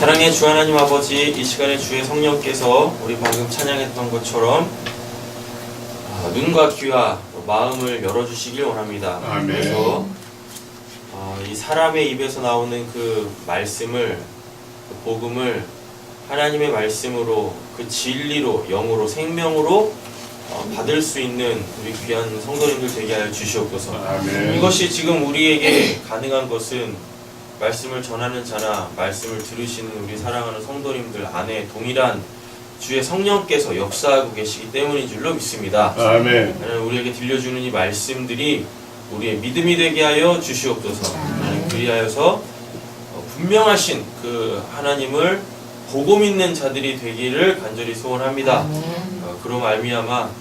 사랑의 주 하나님 아버지, 이 시간에 주의 성령께서 우리 방금 찬양했던 것처럼 눈과 귀와 마음을 열어주시길 원합니다. 아멘. 그래서 이 사람의 입에서 나오는 그 말씀을, 그 복음을 하나님의 말씀으로, 그 진리로, 영으로, 생명으로 받을 수 있는 우리 귀한 성도님들 되게 하여 주시옵소서. 아멘. 이것이 지금 우리에게 가능한 것은 말씀을 전하는 자나 말씀을 들으시는 우리 사랑하는 성도님들 안에 동일한 주의 성령께서 역사하고 계시기 때문인 줄로 믿습니다. 아멘. 하나님, 우리에게 들려주는 이 말씀들이 우리의 믿음이 되게 하여 주시옵소서. 하나님, 그리하여서 분명하신 그 하나님을 보고 믿는 자들이 되기를 간절히 소원합니다. 그로 말미암아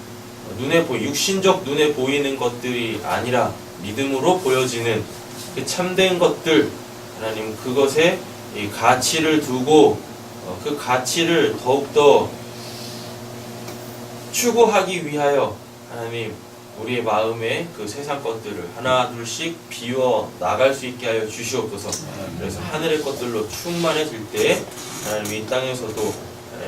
육신적 눈에 보이는 것들이 아니라 믿음으로 보여지는 그 참된 것들, 하나님, 그것에 이 가치를 두고 그 가치를 더욱더 추구하기 위하여 하나님, 우리의 마음에 그 세상 것들을 하나 둘씩 비워 나갈 수 있게 하여 주시옵소서. 그래서 하늘의 것들로 충만해질 때 하나님, 이 땅에서도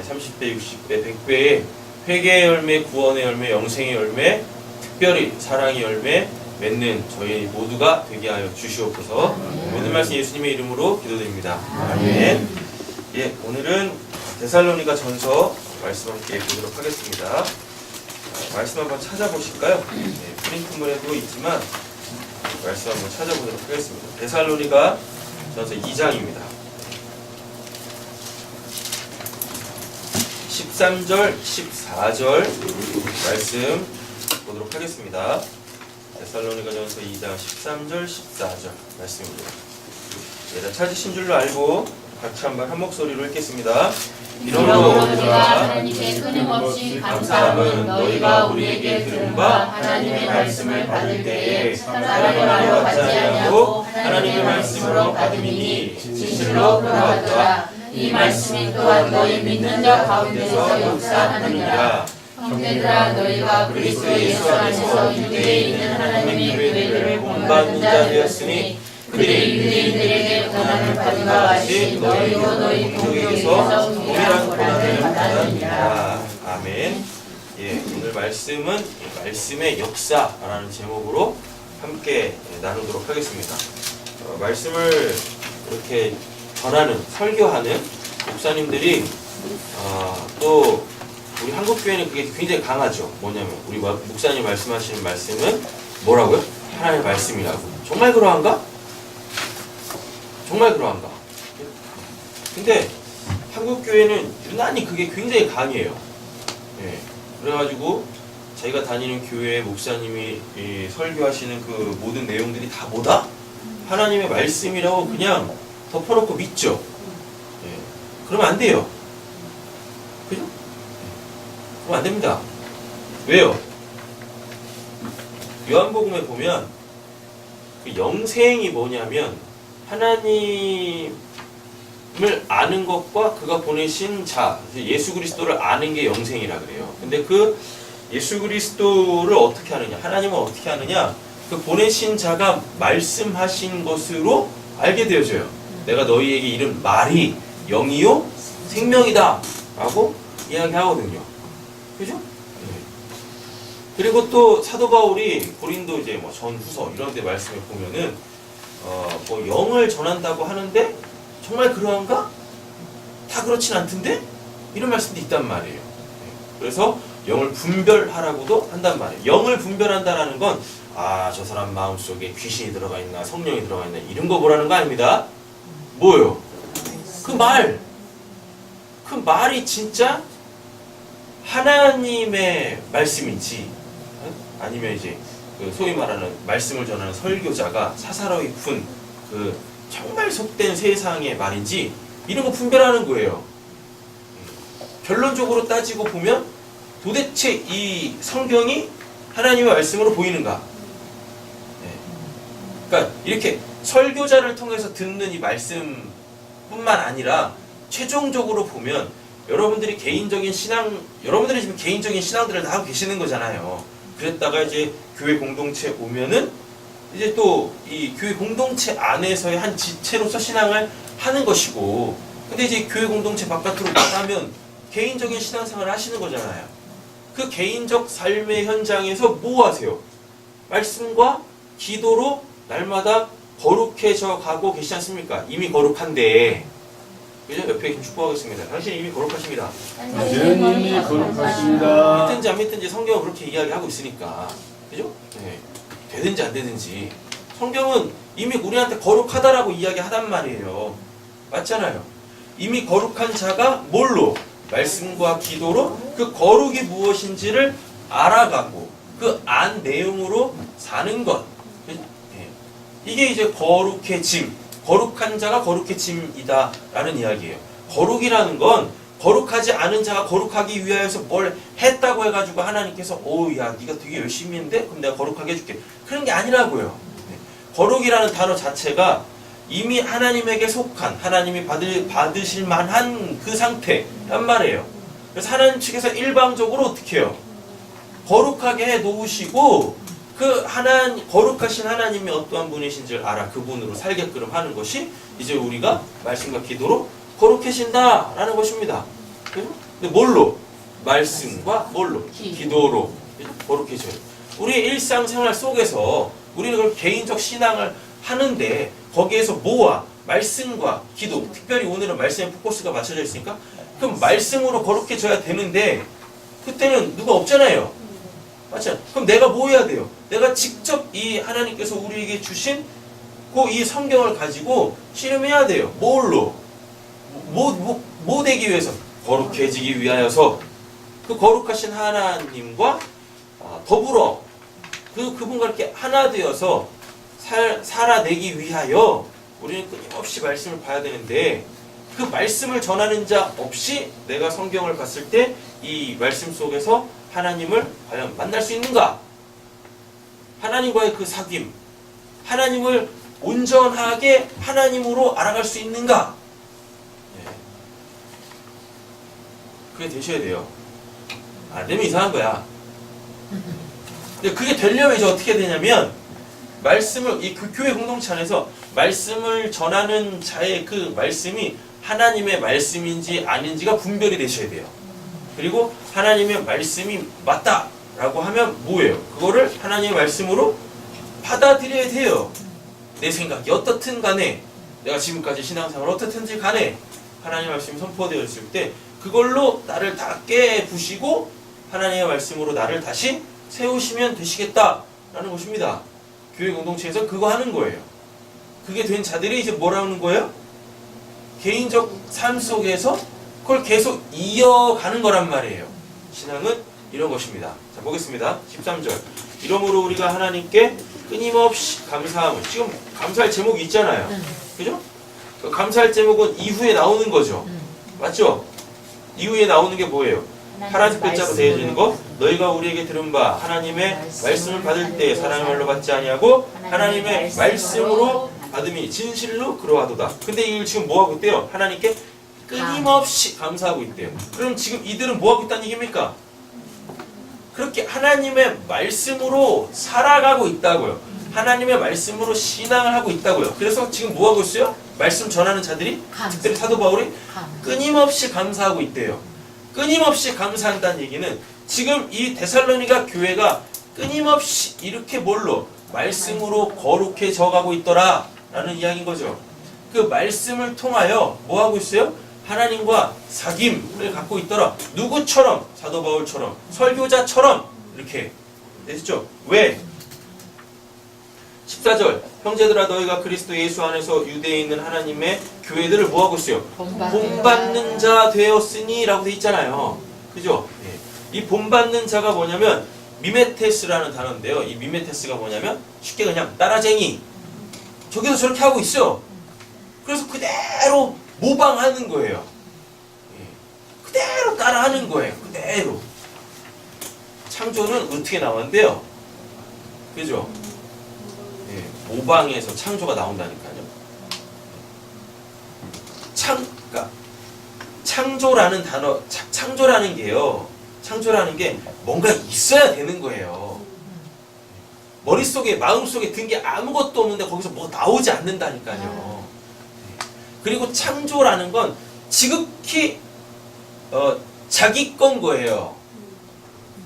30배, 60배, 100배의 회개의 열매, 구원의 열매, 영생의 열매, 특별히 사랑의 열매 맺는 저희 모두가 되게 하여 주시옵소서. 모든 말씀 예수님의 이름으로 기도드립니다. 아멘. 예, 오늘은 데살로니가 전서 말씀 함께 보도록 하겠습니다. 말씀 한번 찾아보실까요? 네, 프린트물에도 있지만 말씀 한번 찾아보도록 하겠습니다. 데살로니가 전서 2장입니다. 13절, 14절 말씀 보도록 하겠습니다. 데살로니가 전서 2장 13절, 14절 말씀입니다. 네, 다 찾으신 줄로 알고 같이 한번 한 목소리로 읽겠습니다. 이러므로 우리가 하나님께 끊임없이 감사함은 너희가 우리에게 들은 바 하나님의 말씀을 받을 때에 사람으로 받지 아니하고 하나님의 말씀으로 받음이니 진실로 그러하더라. 이 말씀이 또한 너희 믿는 자 가운데서 역사하느니라. 형제들아, 너희가 그리스도 예수 안에서 유대에 있는 하나님의 교회들을 본받는 자 되었으니 그들이 유대인들에게 고난을 받은 것 같이 너희도 너희 동족에게서 동일한 고난을 받았느니라. 아멘. 예, 오늘 말씀은 말씀의 역사라는 제목으로 함께 나누도록 하겠습니다. 말씀을 이렇게 전하는, 설교하는 목사님들이 또 우리 한국교회는 그게 굉장히 강하죠. 뭐냐면 우리 목사님 말씀하시는 말씀은 뭐라고요? 하나님의 말씀이라고. 정말 그러한가? 정말 그러한가? 근데 한국교회는 유난히 그게 굉장히 강해요. 예. 그래가지고 자기가 다니는 교회 목사님이 설교하시는 그 모든 내용들이 다 뭐다? 하나님의 말씀이라고 그냥 덮어놓고 믿죠. 예. 그러면 안 돼요. 그죠? 그럼 안 됩니다. 왜요? 요한복음에 보면 그 영생이 뭐냐면 하나님을 아는 것과 그가 보내신 자, 예수 그리스도를 아는 게 영생이라 그래요. 근데 그 예수 그리스도를 어떻게 아느냐, 하나님을 어떻게 아느냐, 그 보내신 자가 말씀하신 것으로 알게 되어져요. 내가 너희에게 이른 말이 영이요 생명이다 라고 이야기하거든요. 그죠? 네. 그리고 또 사도 바울이 고린도 이제 뭐 전후서 이런 데 말씀을 보면은 뭐 영을 전한다고 하는데 정말 그러한가? 다 그렇진 않던데? 이런 말씀도 있단 말이에요. 네. 그래서 영을 분별하라고도 한단 말이에요. 영을 분별한다라는 건 저 사람 마음속에 귀신이 들어가 있나 성령이 들어가 있나 이런 거 보라는 거 아닙니다. 뭐요? 그 말이 진짜 하나님의 말씀인지 아니면 이제 그 소위 말하는 말씀을 전하는 설교자가 사사로이 푼 그 정말 속된 세상의 말인지 이런 거 분별하는 거예요. 결론적으로 따지고 보면 도대체 이 성경이 하나님의 말씀으로 보이는가? 그러니까 이렇게 설교자를 통해서 듣는 이 말씀뿐만 아니라 최종적으로 보면 여러분들이 여러분들이 지금 개인적인 신앙들을 다 하고 계시는 거잖아요. 그랬다가 이제 교회 공동체 오면은 이제 또 이 교회 공동체 안에서의 한 지체로서 신앙을 하는 것이고, 근데 이제 교회 공동체 바깥으로 나가면 개인적인 신앙생활을 하시는 거잖아요. 그 개인적 삶의 현장에서 뭐 하세요? 말씀과 기도로 날마다 거룩해져 가고 계시지 않습니까? 이미 거룩한데. 그죠? 옆에 계신 축복하겠습니다. 당신 이미 거룩하십니다. 당신은 이미 거룩하십니다. 믿든지 안 믿든지 성경은 그렇게 이야기하고 있으니까. 그죠? 네. 되든지 안 되든지. 성경은 이미 우리한테 거룩하다라고 이야기하단 말이에요. 맞잖아요. 이미 거룩한 자가 뭘로? 말씀과 기도로 그 거룩이 무엇인지를 알아가고 그 안 내용으로 사는 것. 네. 이게 이제 거룩해짐. 거룩한 자가 거룩해짐이다 라는 이야기예요. 거룩이라는 건 거룩하지 않은 자가 거룩하기 위하여서 뭘 했다고 해가지고 하나님께서 야 네가 되게 열심히 했는데 그럼 내가 거룩하게 해줄게. 그런 게 아니라고요. 네. 거룩이라는 단어 자체가 이미 하나님에게 속한 하나님이 받으실 만한 그 상태란 말이에요. 그래서 하나님 측에서 일방적으로 어떻게 해요? 거룩하게 해 놓으시고 그 거룩하신 하나님이 어떠한 분이신지를 알아 그분으로 살게끔 하는 것이 이제 우리가 말씀과 기도로 거룩해진다라는 것입니다. 근데 뭘로? 말씀과 뭘로? 기도로 거룩해져요. 우리의 일상생활 속에서 우리는 그걸 개인적 신앙을 하는데 거기에서 뭐와? 말씀과 기도. 특별히 오늘은 말씀에 포커스가 맞춰져 있으니까 그럼 말씀으로 거룩해져야 되는데 그때는 누가 없잖아요. 맞죠? 그럼 내가 뭐 해야 돼요? 내가 직접 이 하나님께서 우리에게 주신 그 이 성경을 가지고 실험해야 돼요. 뭘로? 뭐 되기 위해서? 거룩해지기 위하여서 그 거룩하신 하나님과 더불어 그분과 이렇게 하나 되어서 살아내기 위하여 우리는 끊임없이 말씀을 봐야 되는데 그 말씀을 전하는 자 없이 내가 성경을 봤을 때 이 말씀 속에서 하나님을 과연 만날 수 있는가? 하나님과의 그 사귐, 하나님을 온전하게 하나님으로 알아갈 수 있는가? 네. 그게 되셔야 돼요. 안 되면 이상한 거야. 근데 그게 되려면 이제 어떻게 되냐면 말씀을 이 교회 공동체 안에서 말씀을 전하는 자의 그 말씀이 하나님의 말씀인지 아닌지가 분별이 되셔야 돼요. 그리고 하나님의 말씀이 맞다라고 하면 뭐예요? 그거를 하나님의 말씀으로 받아들여야 돼요. 내 생각이 어떻든 간에 내가 지금까지 신앙생활 어떻든지 간에 하나님의 말씀이 선포되었을 때 그걸로 나를 다 깨부시고 하나님의 말씀으로 나를 다시 세우시면 되시겠다라는 것입니다. 교회 공동체에서 그거 하는 거예요. 그게 된 자들이 이제 뭐라는 거예요? 개인적 삶 속에서 그걸 계속 이어가는 거란 말이에요. 신앙은 이런 것입니다. 자, 보겠습니다. 13절. 이러므로 우리가 하나님께 끊임없이 감사함을. 지금 감사할 제목이 있잖아요. 그죠? 그 감사할 제목은 이후에 나오는 거죠. 맞죠? 이후에 나오는 게 뭐예요? 파란색 글자로 되어지는 거. 너희가 우리에게 들은 바 하나님의 말씀을 받을 때 사람의 말로 받지 아니하고 하나님의 말씀으로 받음이 진실로 그러하도다. 근데 이걸 지금 뭐하고 있대요? 하나님께 끊임없이 감사하고 있대요. 그럼 지금 이들은 뭐하고 있다는 얘기입니까? 그렇게 하나님의 말씀으로 살아가고 있다고요. 하나님의 말씀으로 신앙을 하고 있다고요. 그래서 지금 뭐하고 있어요? 말씀 전하는 자들이 특별히 사도 바울이 끊임없이 감사하고 있대요. 끊임없이 감사한다는 얘기는 지금 이 데살로니가 교회가 끊임없이 이렇게 뭘로? 말씀으로 거룩해져 가고 있더라 라는 이야기인 거죠. 그 말씀을 통하여 뭐하고 있어요? 하나님과 사귐을 갖고 있더라. 누구처럼? 사도 바울처럼, 설교자처럼 이렇게 됐죠. 왜? 14절. 형제들아 너희가 그리스도 예수 안에서 유대에 있는 하나님의 교회들을 뭐하고 있어요? 본받는 자 되었으니 라고 돼 있잖아요. 그죠? 예. 이 본받는 자가 뭐냐면 미메테스라는 단어인데요. 이 미메테스가 뭐냐면 쉽게 그냥 따라쟁이. 저기서 저렇게 하고 있어요. 그래서 그대로 모방하는 거예요. 예. 그대로 따라하는 거예요. 그대로. 창조는 어떻게 나왔는데요? 그죠? 예. 모방에서 창조가 나온다니까요. 그러니까 창조라는 단어, 창조라는 게요. 창조라는 게 뭔가 있어야 되는 거예요. 머릿속에, 마음속에 든 게 아무것도 없는데 거기서 뭐 나오지 않는다니까요. 그리고 창조라는 건 지극히 자기 건 거예요.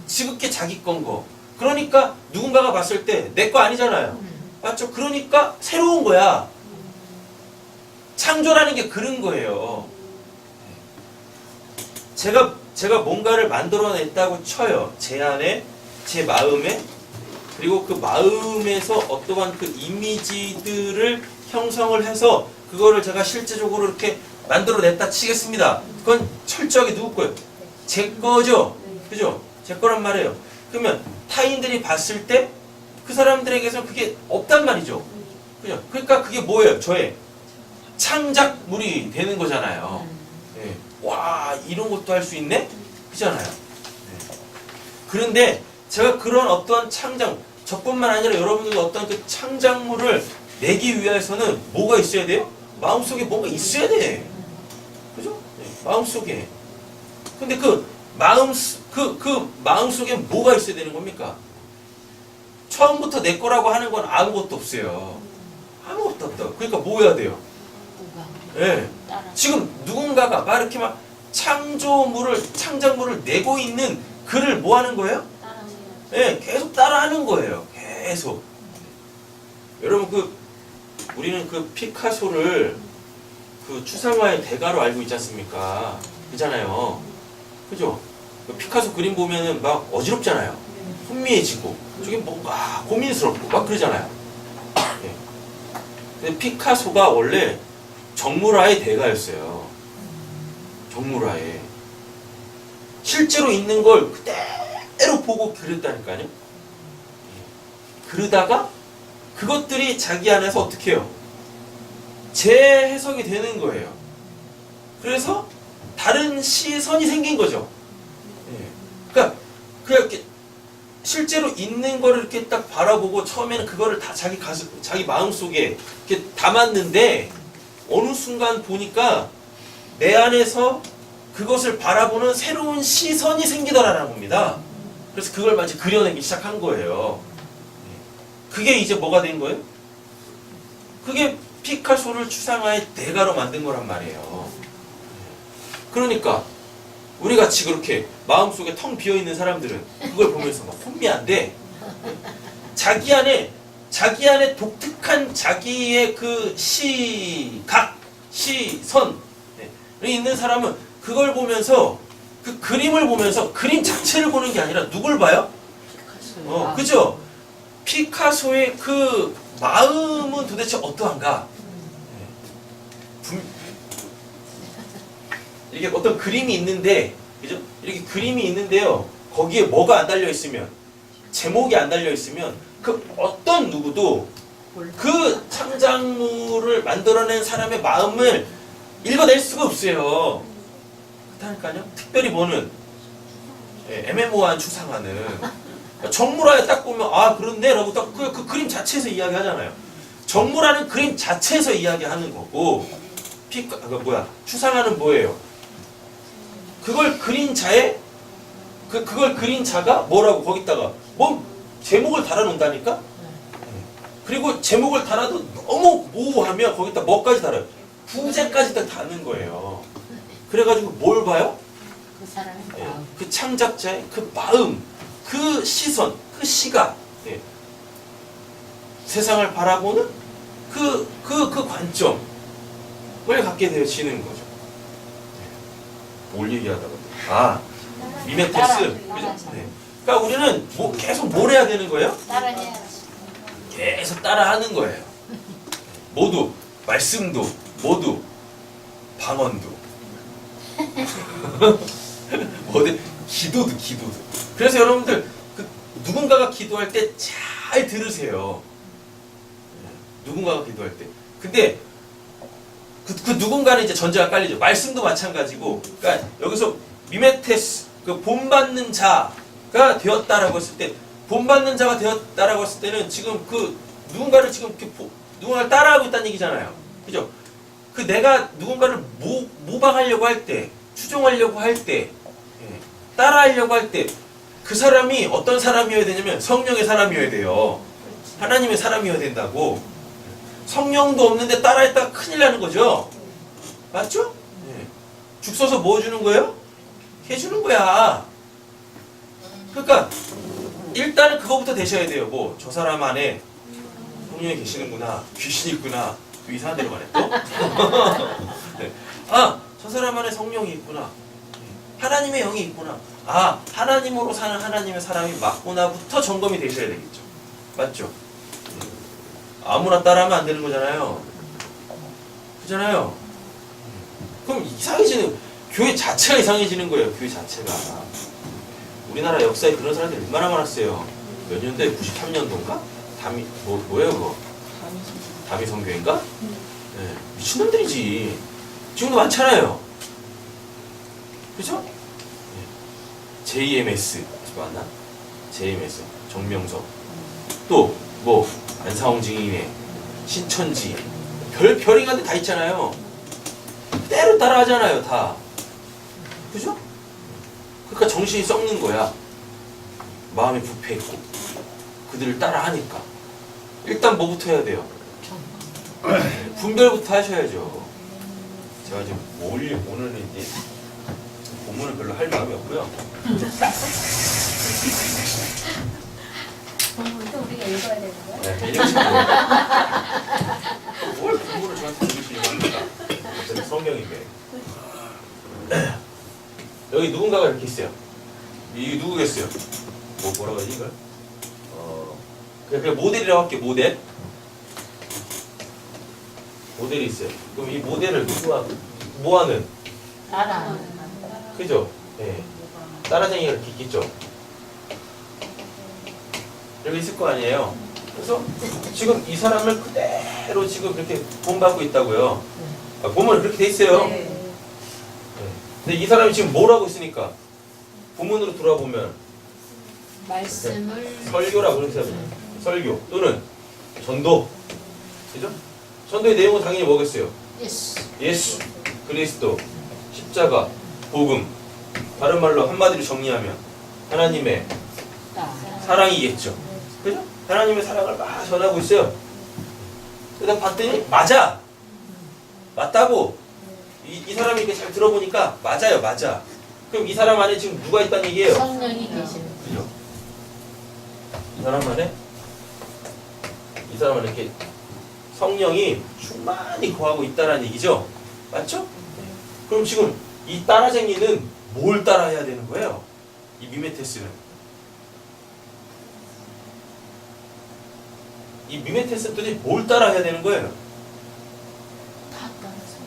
지극히 자기 건 거. 그러니까 누군가가 봤을 때 내 거 아니잖아요. 맞죠? 그러니까 새로운 거야. 창조라는 게 그런 거예요. 제가 뭔가를 만들어냈다고 쳐요. 제 안에, 제 마음에, 그리고 그 마음에서 어떠한 그 이미지들을 형성을 해서 그거를 제가 실제적으로 이렇게 만들어냈다 치겠습니다. 그건 철저하게 누구 거예요? 제 거죠? 그죠? 제 거란 말이에요. 그러면 타인들이 봤을 때 그 사람들에게서 그게 없단 말이죠. 그죠? 그러니까 그게 뭐예요? 저의 창작물이 되는 거잖아요. 네. 와, 이런 것도 할 수 있네? 그잖아요. 네. 그런데 제가 그런 어떤 창작, 저뿐만 아니라 여러분들도 어떤 그 창작물을 내기 위해서는 뭐가 있어야 돼요? 마음속에 뭔가 있어야 돼. 그죠? 네. 마음속에. 근데 그 마음속에 뭐가 있어야 되는 겁니까? 처음부터 내 거라고 하는 건 아무것도 없어요. 아무것도 없다. 그러니까 뭐 해야 돼요? 예. 지금 누군가가 막 이렇게 막 창작물을 내고 있는 글을 뭐 하는 거예요? 예, 계속 따라하는 거예요. 계속. 여러분 우리는 그 피카소를 그 추상화의 대가로 알고 있지 않습니까? 그잖아요. 그죠? 그 피카소 그림 보면은 막 어지럽잖아요. 혼미해지고 저게 뭔가 고민스럽고 막 그러잖아요. 예. 근데 피카소가 원래 정물화의 대가였어요. 정물화에. 실제로 있는 걸 그대로 보고 그렸다니까요. 예. 그러다가 그것들이 자기 안에서 어떻게 해요? 재해석이 되는 거예요. 그래서 다른 시선이 생긴 거죠. 예. 그러니까 이렇게 실제로 있는 거를 이렇게 딱 바라보고 처음에는 그거를 다 자기 마음속에 이렇게 담았는데 어느 순간 보니까 내 안에서 그것을 바라보는 새로운 시선이 생기더라는 겁니다. 그래서 그걸 마치 그려내기 시작한 거예요. 그게 이제 뭐가 된 거예요? 그게 피카소를 추상화의 대가로 만든 거란 말이에요. 그러니까 우리 같이 그렇게 마음속에 텅 비어있는 사람들은 그걸 보면서 막 혼미한데 자기 안에 독특한 자기의 그 시각, 시선 있는 사람은 그걸 보면서 그 그림을 보면서 그림 자체를 보는 게 아니라 누굴 봐요? 그죠? 피카소의 그 마음은 도대체 어떠한가? 이게 어떤 그림이 있는데, 그죠? 이렇게 그림이 있는데요. 거기에 뭐가 안 달려 있으면, 제목이 안 달려 있으면, 그 어떤 누구도 그 창작물을 만들어낸 사람의 마음을 읽어낼 수가 없어요. 그렇다니까요. 특별히 뭐는 애매모호한 추상화는 정물화에 딱 보면 아 그렇네 라고 딱 그 그림 자체에서 이야기하잖아요. 정물화는 그림 자체에서 이야기하는 거고 추상화는 뭐예요? 그걸 그린 자의 그걸 그린 자가 뭐라고 거기다가 뭐 제목을 달아놓는다니까? 그리고 제목을 달아도 너무 모호하면 거기다 뭐까지 달아요? 부제까지 딱 다는 거예요. 그래가지고 뭘 봐요? 그 사람의 마음. 그 창작자의 그 마음, 그 시선, 그 시각, 세상을 바라보는 그 관점을 갖게 되어지는 거죠. 뭘 얘기하다가 미메테스, 그죠? 그러니까 우리는 계속 뭘 해야 되는 거예요? 따라해야지. 계속 따라하는 거예요. 모두 말씀도, 모두 방언도, 기도도. 그래서 여러분들 누군가가 기도할 때 잘 들으세요. 누군가가 기도할 때. 근데 그 누군가는 이제 전제가 깔리죠. 말씀도 마찬가지고. 그러니까 여기서 미메테스, 그 본받는 자가 되었다라고 했을 때, 본받는 자가 되었다라고 했을 때는 지금 그 누군가를 지금 이렇게 누군가를 따라하고 있다는 얘기잖아요. 그죠? 그 내가 누군가를 모방하려고 할 때, 추종하려고 할 때, 따라하려고 할 때, 그 사람이 어떤 사람이어야 되냐면 성령의 사람이어야 돼요. 하나님의 사람이어야 된다고. 성령도 없는데 따라했다가 큰일 나는 거죠. 맞죠? 죽 써서 뭐 주는 거예요? 해주는 거야. 그러니까 일단은 그거부터 되셔야 돼요. 뭐 저 사람 안에 성령이 계시는구나, 귀신이 있구나. 또 이상한 데로 가네 또. 네. 아, 저 사람 안에 성령이 있구나. 하나님의 영이 있구나. 아, 하나님으로 사는 하나님의 사람이 맞구나부터 점검이 되셔야 되겠죠. 맞죠? 아무나 따라하면 안 되는 거잖아요. 그잖아요. 그럼 이상해지는, 교회 자체가 이상해지는 거예요. 교회 자체가. 우리나라 역사에 그런 사람들이 얼마나 많았어요. 몇 년도에 93년도인가? 뭐예요 그거? 다미 선교인가? 네, 미친놈들이지. 지금도 많잖아요. 그죠? 네. JMS 맞나? JMS 정명석. 또 뭐 안사홍 증인의 신천지 별인간데 다 있잖아요. 그대로 따라하잖아요 다. 그죠? 그러니까 정신이 썩는 거야. 마음이 부패했고 그들을 따라하니까. 일단 뭐부터 해야 돼요? 분별부터 하셔야죠. 제가 지금 오늘은 이제 본문은 별로 할 마음이 없고요. 본문도 우리가 읽어야 되는 거야? 네, 읽으시면 뭘 본문을 저한테 읽으시려고 합니까? 어차피 성경인데. 여기 누군가가 이렇게 있어요. 이게 누구겠어요? 뭐라고 하지 이걸? 그냥 모델이라고 할게요. 모델이 있어요. 그럼 이 모델을 누구가 뭐하는? 따라. 그죠? 예. 따라쟁이가 이렇게 있겠죠. 여기 있을 거 아니에요. 그래서 지금 이 사람을 그대로 지금 그렇게 본받고 있다고요. 본문은 그렇게 돼 있어요. 네. 근데 이 사람이 지금 뭘 하고 있으니까 본문으로 돌아보면 말씀을 설교라고 그러세요. 설교 또는 전도. 그죠? 전도의 내용은 당연히 뭐겠어요? 예수, 그리스도, 십자가, 복음. 다른 말로 한마디로 정리하면 하나님의 사랑이겠죠. 그죠? 하나님의 사랑을 막 전하고 있어요. 그다음 봤더니 맞다고. 이 사람이 이렇게 잘 들어보니까 맞아요. 그럼 이 사람 안에 지금 누가 있다는 얘기예요? 성령이 계시는. 그죠? 이 사람 안에 이렇게 성령이 충만히 거하고 있다는 얘기죠? 맞죠? 그럼 지금 이 따라쟁이는 뭘 따라해야 되는 거예요? 이 미메테스는. 이 미메테스들이 뭘 따라해야 되는 거예요? 다 따라서.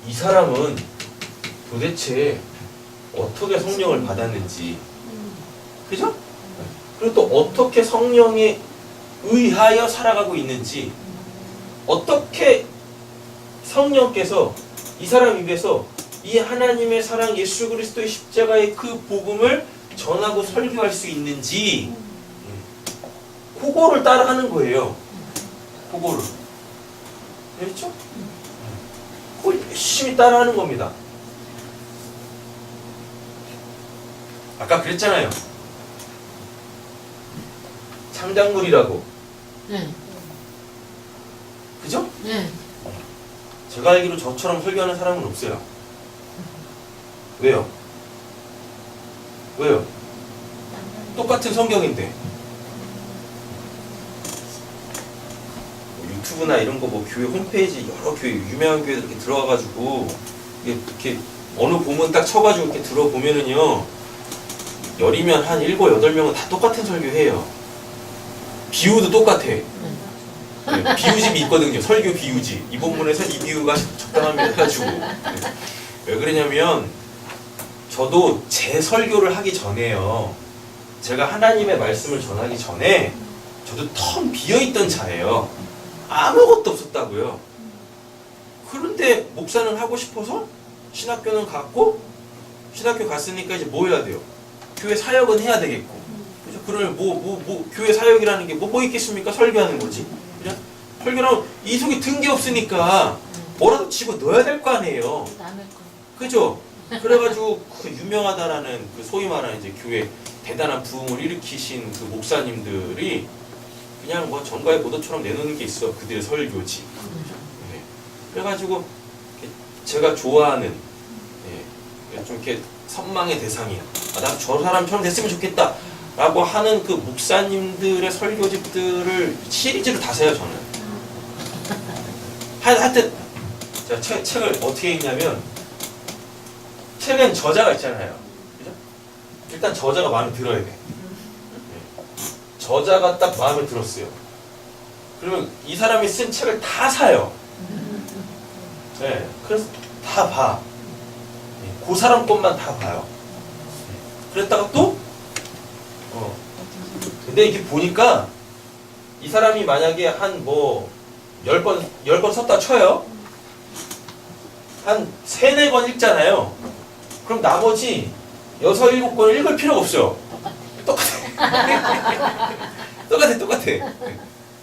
이 사람은 도대체 어떻게 성령을 받았는지, 그죠? 그리고 또 어떻게 성령에 의하여 살아가고 있는지, 어떻게 성령께서 이 사람 입에서 이 하나님의 사랑 예수 그리스도의 십자가의 그 복음을 전하고 설교할 수 있는지, 그거를 따라하는 거예요. 그거를. 그렇죠? 그걸 열심히 따라하는 겁니다. 아까 그랬잖아요. 창작물이라고. 네. 그죠? 네. 제가 알기로 저처럼 설교하는 사람은 없어요. 왜요? 똑같은 성경인데. 뭐 유튜브나 이런 거 뭐 교회 홈페이지 여러 교회 유명한 교회 이렇게 들어와가지고 이렇게 어느 본문 딱 쳐가지고 이렇게 들어보면은요, 열이면 한 7, 8명은 다 똑같은 설교해요. 비유도 똑같아. 네, 비유집이 있거든요. 설교 비유집. 이 본문에서 이 비유가 적당합니다 해가지고. 네. 왜 그러냐면 저도 제 설교를 하기 전에요, 제가 하나님의 말씀을 전하기 전에 저도 텅 비어있던 자예요. 아무것도 없었다고요. 그런데 목사는 하고 싶어서 신학교는 갔고, 신학교 갔으니까 이제 뭐 해야 돼요? 교회 사역은 해야 되겠고. 그죠? 그러면 교회 사역이라는 게 뭐 있겠습니까? 설교하는 거지. 그죠? 설교는 이 속에 든 게 없으니까 뭐라도 집어 넣어야 될 거 아니에요. 남의 거. 그죠? 그래가지고 그 유명하다라는 그 소위 말하는 이제 교회 대단한 부흥을 일으키신 그 목사님들이 그냥 뭐 전가의 보도처럼 내놓는 게 있어. 그들의 설교지. 네. 그래가지고 제가 좋아하는 좀 이렇게 선망의 대상이에요. 나도 저 사람처럼 됐으면 좋겠다 라고 하는 그 목사님들의 설교집들을 시리즈로 다 세요. 저는 하여튼 제가 책을 어떻게 읽냐면, 책엔 저자가 있잖아요. 그죠? 일단 저자가 마음에 들어야 돼. 저자가 딱 마음에 들었어요. 그러면 이 사람이 쓴 책을 다 사요. 네, 그래서 다 봐. 그 사람 것만 다 봐요. 그랬다가 또 근데 이게 보니까 이 사람이 만약에 한 뭐 10번 썼다 쳐요. 한 3, 4권 읽잖아요. 그럼 나머지 6, 7권을 읽을 필요가 없어요. 똑같아.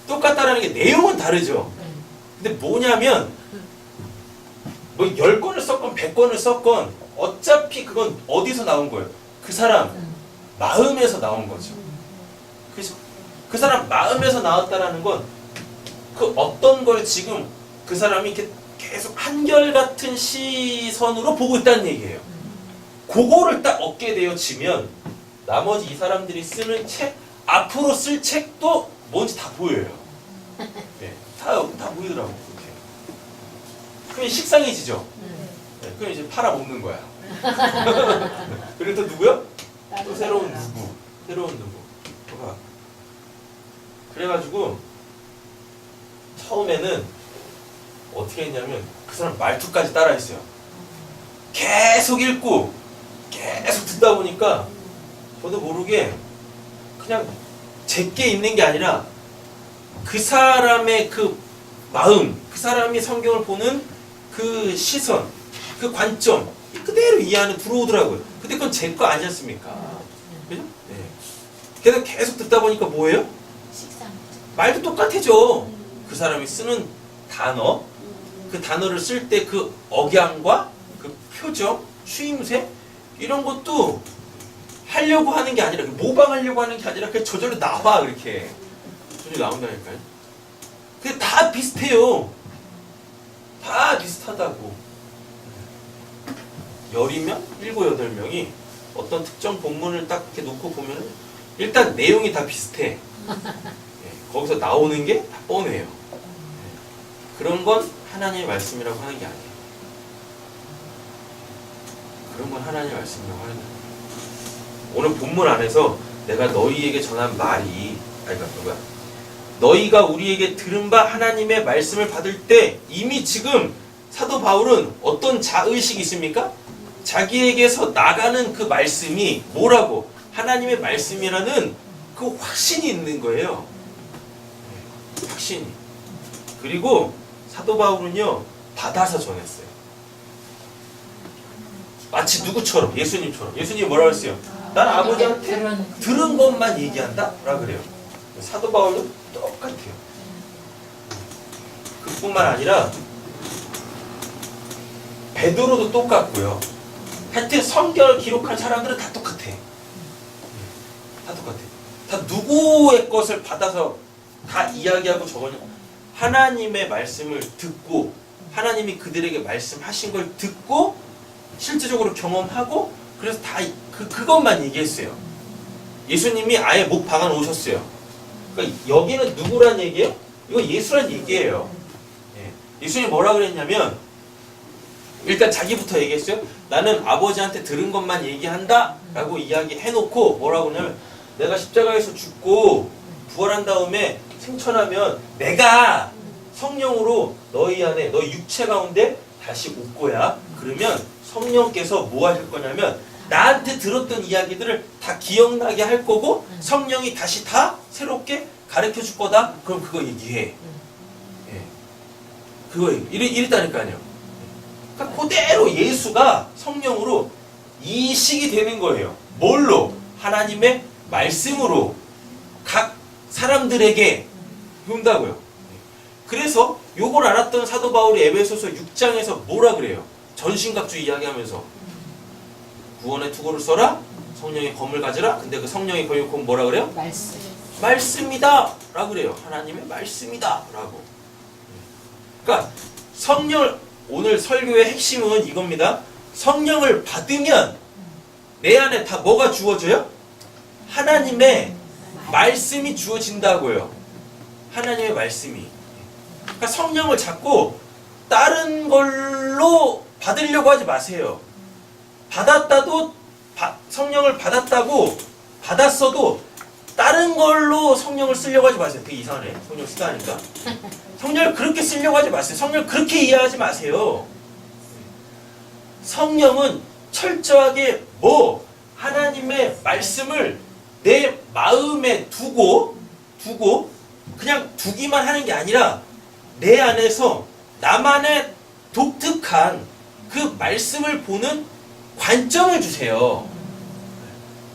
똑같다라는 게 내용은 다르죠. 근데 뭐냐면 뭐 10권을 썼건 100권을 썼건 어차피 그건 어디서 나온 거예요? 그 사람 마음에서 나온 거죠. 그래서 그 사람 마음에서 나왔다라는 건 그 어떤 걸 지금 그 사람이 이렇게 계속 한결같은 시선으로 보고 있다는 얘기예요. 그거를 딱 얻게 되어지면 나머지 이 사람들이 쓰는 책, 앞으로 쓸 책도 뭔지 다 보여요. 네, 다 보이더라고요. 그렇게. 그럼 식상해지죠. 네, 그럼 이제 팔아먹는 거야. 그리고 또 누구요? 또 새로운 누구. 봐봐. 그래가지고 처음에는 어떻게 했냐면 그 사람 말투까지 따라했어요. 계속 읽고 계속 듣다 보니까 저도 모르게 그냥 제게 있는 게 아니라 그 사람의 그 마음, 그 사람이 성경을 보는 그 시선, 그 관점 그대로 이 안에 들어오더라고요. 근데 그건 제 거 아니었습니까? 그죠? 네. 계속 듣다 보니까 뭐예요? 말도 똑같아져. 그 사람이 쓰는 단어, 그 단어를 쓸 때 그 억양과 그 표정, 추임새 이런 것도 하려고 하는 게 아니라 모방하려고 하는 게 아니라 그냥 저절로 나와. 이렇게 저절로 나온다니까요. 근데 다 비슷해요. 다 비슷하다고. 10명? 7, 8명이 어떤 특정 본문을 딱 이렇게 놓고 보면 일단 내용이 다 비슷해. 거기서 나오는 게 다 뻔해요. 그런 건 하나님의 말씀이라고 하는 게 아니에요. 그런 건 하나님의 말씀이라고 하는 게 아니에요. 오늘 본문 안에서 내가 너희에게 전한 말이 너희가 우리에게 들은 바 하나님의 말씀을 받을 때 이미 지금 사도 바울은 어떤 자의식이 있습니까? 자기에게서 나가는 그 말씀이 뭐라고? 하나님의 말씀이라는 그 확신이 있는 거예요. 확신이. 그리고 사도 바울은요 받아서 전했어요. 마치 누구처럼? 예수님처럼. 예수님이 뭐라고 했어요? 난 아버지한테 들은 것만 얘기한다? 라고 그래요. 사도 바울도 똑같아요. 그뿐만 아니라 베드로도 똑같고요. 하여튼 성경을 기록한 사람들은 다 똑같아. 다 똑같아. 다 누구의 것을 받아서 다 이야기하고 적어냐? 하나님의 말씀을 듣고 하나님이 그들에게 말씀하신 걸 듣고 실제적으로 경험하고 그래서 다 그것만 얘기했어요. 예수님이 아예 목 박아 놓으셨어요. 그러니까 여기는 누구란 얘기예요? 이거 예수란 얘기예요. 예수님이 뭐라 그랬냐면 일단 자기부터 얘기했어요. 나는 아버지한테 들은 것만 얘기한다 라고 이야기해놓고 뭐라고 하냐면 내가 십자가에서 죽고 부활한 다음에 승천하면 내가 성령으로 너희 안에 너희 육체 가운데 다시 올 거야. 그러면 성령께서 뭐 하실 거냐면 나한테 들었던 이야기들을 다 기억나게 할 거고 성령이 다시 다 새롭게 가르쳐 줄 거다. 그럼 그거 얘기해. 그거 이랬다니까요. 그러니까 그대로 예수가 성령으로 이식이 되는 거예요. 뭘로? 하나님의 말씀으로 각 사람들에게 본다고요. 그래서 요걸 알았던 사도 바울이 에베소서 6장에서 뭐라 그래요? 전신갑주 이야기하면서 구원의 투구를 써라. 성령의 검을 가지라. 근데 그 성령의 검은 뭐라 그래요? 말씀이다 라고 그래요. 하나님의 말씀이다 라고. 그러니까 성령, 오늘 설교의 핵심은 이겁니다. 성령을 받으면 내 안에 다 뭐가 주어져요? 하나님의 말씀이 주어진다고요. 하나님의 말씀이. 그러니까 성령을 자꾸 다른 걸로 받으려고 하지 마세요. 성령을 받았어도 다른 걸로 성령을 쓰려고 하지 마세요. 되게 이상하네. 성령 쓰다 하니까. 성령을 그렇게 쓰려고 하지 마세요. 성령을 그렇게 이해하지 마세요. 성령은 철저하게 하나님의 말씀을 내 마음에 두고 그냥 두기만 하는 게 아니라 내 안에서 나만의 독특한 그 말씀을 보는 관점을 주세요.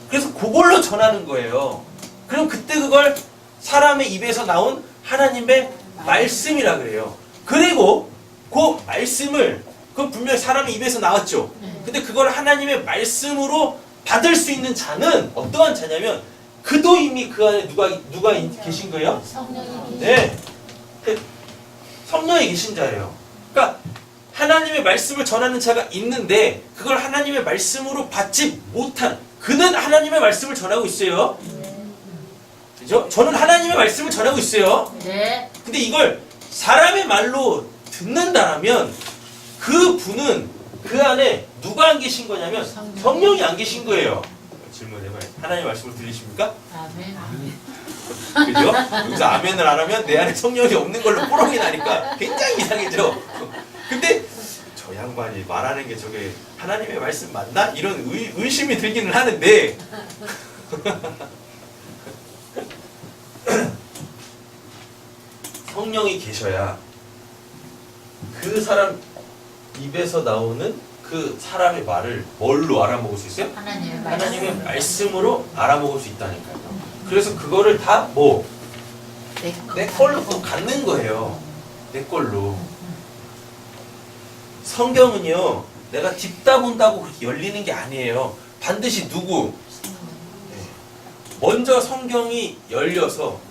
그래서 그걸로 전하는 거예요. 그럼 그때 그걸 사람의 입에서 나온 하나님의 말씀이라 그래요. 그리고 그 말씀을, 그건 분명히 사람의 입에서 나왔죠. 근데 그걸 하나님의 말씀으로 받을 수 있는 자는 어떠한 자냐면, 그도 이미 그 안에 누가 계신 거예요? 성령이 네. 성령이 계신 자예요. 그러니까 하나님의 말씀을 전하는 자가 있는데 그걸 하나님의 말씀으로 받지 못한, 그는 하나님의 말씀을 전하고 있어요. 그죠? 저는 하나님의 말씀을 전하고 있어요. 네. 근데 이걸 사람의 말로 듣는다라면 그 분은 그 안에 누가 안 계신 거냐면 성령이 안 계신 거예요. 질문해봐요. 하나님의 말씀을 들리십니까? 아멘. 그죠? 여기서 아멘을 안 하면 내 안에 성령이 없는 걸로 뽀록이 나니까 굉장히 이상해져. 근데 저 양반이 말하는 게 저게 하나님의 말씀 맞나? 이런 의심이 들기는 하는데 성령이 계셔야 그 사람 입에서 나오는 그 사람의 말을 뭘로 알아먹을 수 있어요? 하나님의 말씀으로 알아먹을 수 있다니까요. 그래서 그거를 다 내 걸로 또 갖는 거예요. 내 걸로. 성경은요, 내가 딥다 본다고 그렇게 열리는 게 아니에요. 반드시 먼저 성경이 열려서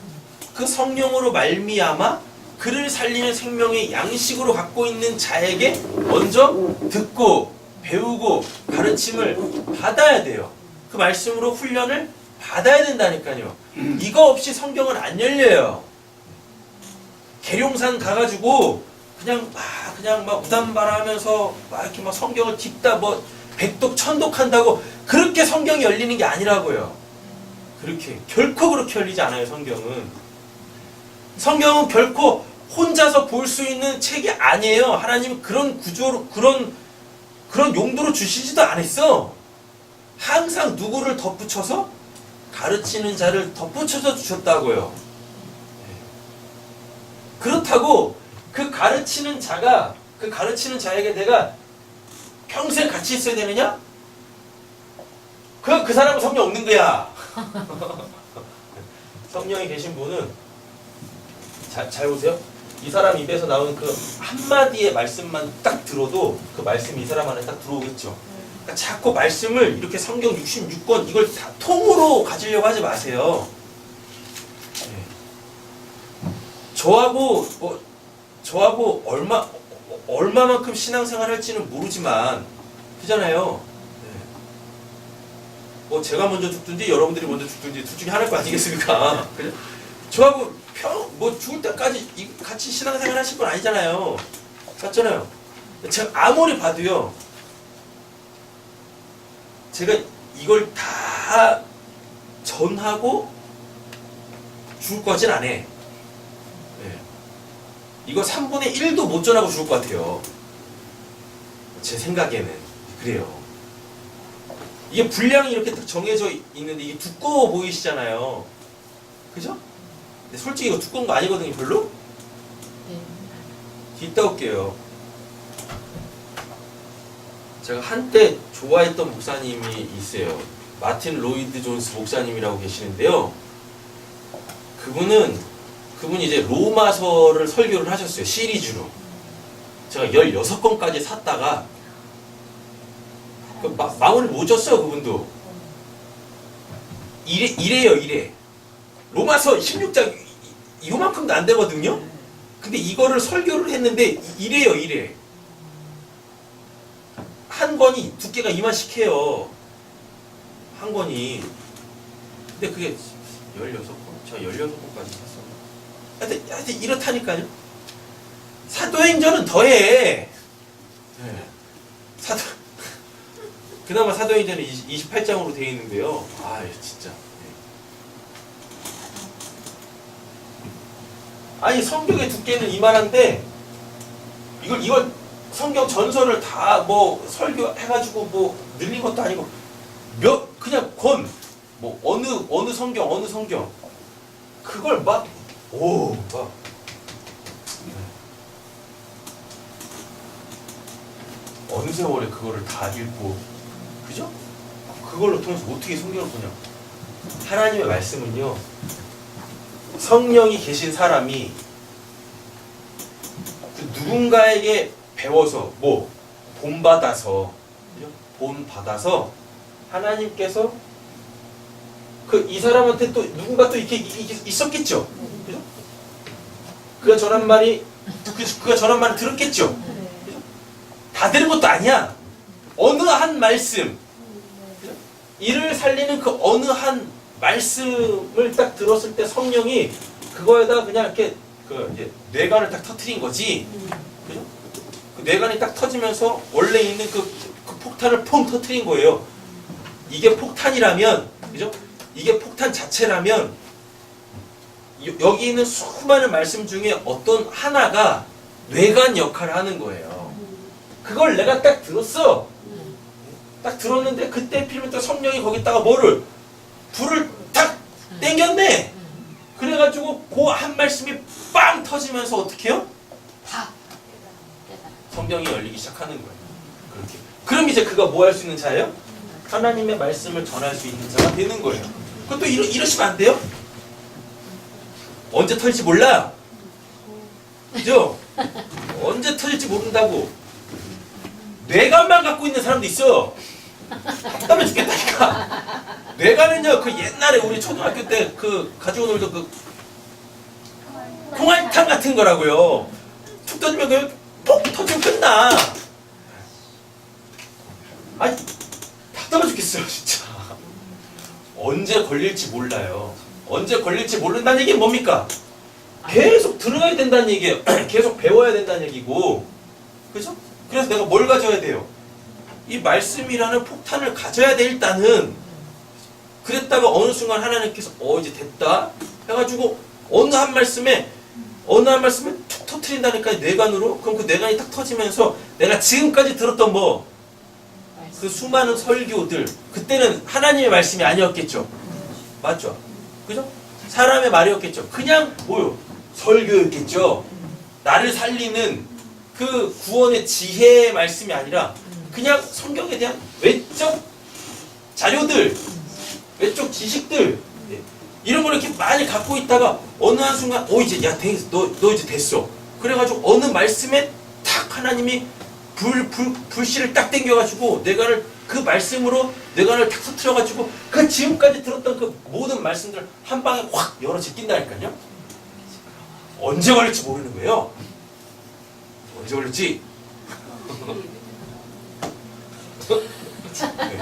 그 성령으로 말미암아 그를 살리는 생명의 양식으로 갖고 있는 자에게 먼저 듣고 배우고 가르침을 받아야 돼요. 그 말씀으로 훈련을 받아야 된다니까요. 이거 없이 성경은 안 열려요. 계룡산 가가지고 그냥 막 우담바라하면서 막 이렇게 막 성경을 딥다 백독 천독한다고 그렇게 성경이 열리는 게 아니라고요. 결코 그렇게 열리지 않아요. 성경은 결코 혼자서 볼 수 있는 책이 아니에요. 하나님은 그런 구조로 그런 용도로 주시지도 않았어. 항상 누구를 덧붙여서 가르치는 자를 덧붙여서 주셨다고요. 그렇다고 그 가르치는 자에게 내가 평생 같이 있어야 되느냐? 그 사람은 성령 없는 거야. 성령이 계신 분은 잘 보세요. 이 사람 입에서 나오는 그 한마디의 말씀만 딱 들어도 그 말씀이 이 사람 안에 딱 들어오겠죠. 그러니까 자꾸 말씀을 이렇게 성경 66권 이걸 다 통으로 가지려고 하지 마세요. 저하고 얼마만큼 신앙생활 할지는 모르지만 그잖아요. 제가 먼저 죽든지 여러분들이 먼저 죽든지 둘 중에 하나일 거 아니겠습니까? 저하고 죽을 때까지 같이 신앙생활 하실 건 아니잖아요. 맞잖아요. 제가 아무리 봐도요, 제가 이걸 다 전하고 죽을 것 같진 않아. 이거 3분의 1도 못 전하고 죽을 것 같아요. 제 생각에는 그래요. 이게 분량이 이렇게 딱 정해져 있는데 이게 두꺼워 보이시잖아요. 그죠? 근데 솔직히 이거 두꺼운 거 아니거든요, 별로? 이따 올게요. 제가 한때 좋아했던 목사님이 있어요. 마틴 로이드 존스 목사님이라고 계시는데요. 그분이 이제 로마서를 설교를 하셨어요. 시리즈로. 제가 16권까지 샀다가 마음을 못 줬어요, 그분도. 이래요. 로마서 16장 이만큼도 안 되거든요. 근데 이거를 설교를 했는데 이래요, 이래. 한 권이 두께가 이만씩 해요. 한 권이. 근데 그게 16권? 제가 16권까지 샀었나? 하여튼 이렇다니까요. 사도행전은 더해. 네. 그나마 사도행전은 28장으로 되어 있는데요. 아, 진짜. 아니, 성경의 두께는 이만한데, 이걸 성경 전설을 다 뭐 설교해가지고 뭐 늘린 것도 아니고, 그냥 뭐 어느 성경. 그걸 막, 어느 세월에 그거를 다 읽고, 그죠? 그걸로 통해서 어떻게 성경을 보냐. 하나님의 말씀은요, 성령이 계신 사람이 그 누군가에게 배워서, 본받아서, 그죠? 본받아서, 하나님께서 이 사람한테 또 누군가 또 이렇게 있었겠죠? 그죠? 그가 전한 말을 들었겠죠? 그죠? 다 들은 것도 아니야. 어느 한 말씀, 그죠? 이를 살리는 그 어느 한 말씀을 딱 들었을 때 성령이 그거에다 그냥 이렇게 이제 뇌관을 딱 터트린 거지. 그죠? 그 뇌관이 딱 터지면서 원래 있는 그 폭탄을 펑 터트린 거예요. 이게 폭탄이라면, 그죠? 이게 폭탄 자체라면 여기 있는 수많은 말씀 중에 어떤 하나가 뇌관 역할을 하는 거예요. 그걸 내가 딱 들었어. 딱 들었는데 그때 필요면 또 성령이 거기다가 불을 탁 땡겼네. 그래가지고 그 한 말씀이 빵 터지면서 어떻게 해요? 성경이 열리기 시작하는 거예요. 그렇게. 그럼 이제 그가 뭐 할 수 있는 자예요? 하나님의 말씀을 전할 수 있는 자가 되는 거예요. 그것도 이러시면 안 돼요? 언제 터질지 몰라. 그죠? 언제 터질지 모른다고. 뇌관만 갖고 있는 사람도 있어. 답답해 죽겠다니까. 뇌관은요, 그 옛날에 우리 초등학교 때 가지고 놀던 콩알탕 같은 거라고요. 툭 터지면 그냥 폭 터지면 끝나. 아니, 답답해 죽겠어요, 진짜. 언제 걸릴지 몰라요. 언제 걸릴지 모른다는 얘기는 뭡니까? 계속 들어가야 된다는 얘기예요. 계속 배워야 된다는 얘기고. 그죠? 그래서 내가 뭘 가져야 돼요? 이 말씀이라는 폭탄을 가져야 돼, 일단은. 그랬다가 어느 순간 하나님께서 이제 됐다 해가지고 어느 한 말씀에 툭 터트린다니까, 뇌관으로. 그럼 그 뇌관이 탁 터지면서 내가 지금까지 들었던 그 수많은 설교들, 그때는 하나님의 말씀이 아니었겠죠. 맞죠? 그죠? 사람의 말이었겠죠. 그냥 설교였겠죠. 나를 살리는 그 구원의 지혜의 말씀이 아니라 그냥 성경에 대한 외적 자료들, 외적 지식들, 이런 걸 이렇게 많이 갖고 있다가 어느 한순간 이제 너 이제 됐어. 그래가지고 어느 말씀에 탁 하나님이 불씨를 딱 당겨가지고 그 말씀으로 뇌관을 탁 터뜨려가지고 그 지금까지 들었던 그 모든 말씀들 한 방에 확 열어 제낀다니까요. 언제 걸릴지 모르는 거예요. 언제 걸릴지. 네.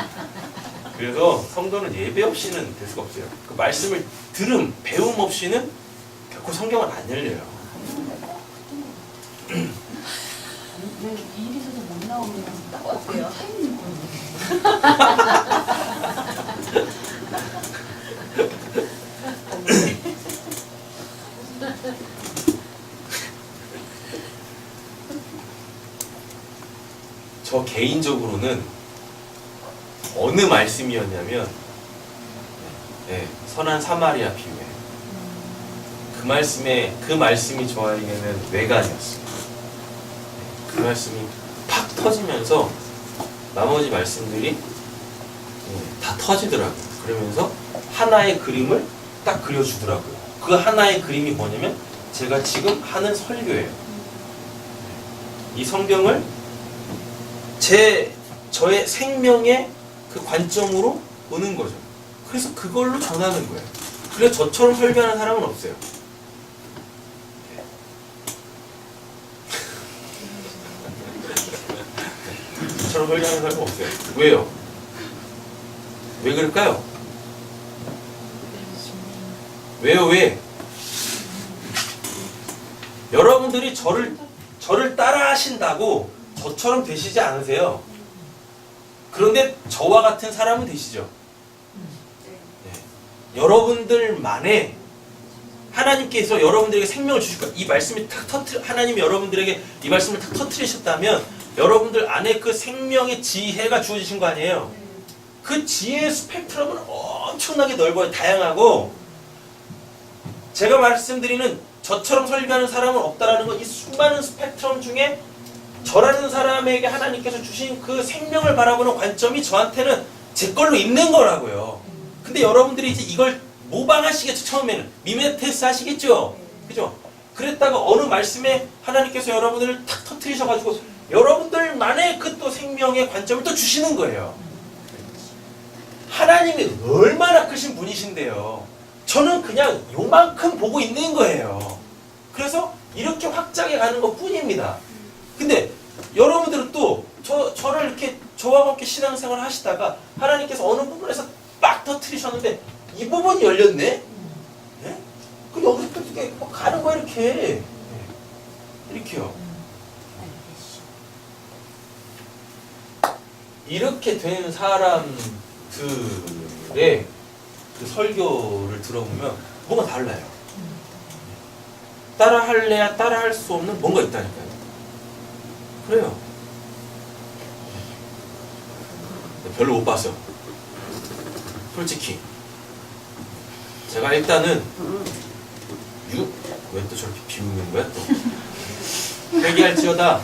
그래서 성도는 예배 없이는 될 수가 없어요. 그 말씀을 배움 없이는 결코 성경은 안 열려요. 이리서도 못 나오면 딱 어때요? 저 개인적으로는 어느 말씀이었냐면 선한 사마리아 비유에 그 말씀이 저에게는 뇌관이었어요. 그 말씀이 팍 터지면서 나머지 말씀들이 다 터지더라고요. 그러면서 하나의 그림을 딱 그려주더라고요. 그 하나의 그림이 뭐냐면 제가 지금 하는 설교예요. 이 성경을 저의 생명의 그 관점으로 보는 거죠. 그래서 그걸로 전하는 거예요. 그래서 저처럼 설교하는 사람은 없어요. 나처럼 설교하는 사람은 없어요. 왜요? 왜 그럴까요? 왜요? 왜? 여러분들이 저를 따라 하신다고 저처럼 되시지 않으세요. 그런데 저와 같은 사람은 되시죠. 네. 여러분들만의 하나님께서 여러분들에게 생명을 주실 거예요. 이 말씀이 하나님이 여러분들에게 이 말씀을 탁 터뜨리셨다면 여러분들 안에 그 생명의 지혜가 주어지신 거 아니에요. 그 지혜의 스펙트럼은 엄청나게 넓어요. 다양하고 제가 말씀드리는 저처럼 설교하는 사람은 없다라는 건 이 수많은 스펙트럼 중에 저라는 사람에게 하나님께서 주신 그 생명을 바라보는 관점이 저한테는 제 걸로 있는 거라고요. 근데 여러분들이 이제 이걸 모방하시겠죠. 처음에는 미메테스 하시겠죠. 그죠? 그랬다가 어느 말씀에 하나님께서 여러분들을 탁 터뜨리셔가지고 여러분들만의 그 또 생명의 관점을 또 주시는 거예요. 하나님이 얼마나 크신 분이신데요. 저는 그냥 요만큼 보고 있는 거예요. 그래서 이렇게 확장해 가는 것 뿐입니다. 근데 여러분들은 또 저를 이렇게 저와 함께 신앙생활을 하시다가 하나님께서 어느 부분에서 막 터뜨리셨는데 이 부분이 열렸네? 네? 그럼 여기서 또 이렇게 가는 거야 이렇게. 이렇게요. 이렇게 된 사람들의 그 설교를 들어보면 뭔가 달라요. 따라할래야 따라할 수 없는 뭔가 있다니까요. 그래요. 별로 못 봤어요. 솔직히. 제가 일단은 왜 또 저렇게 비우는 거야 또? 회개할지어다.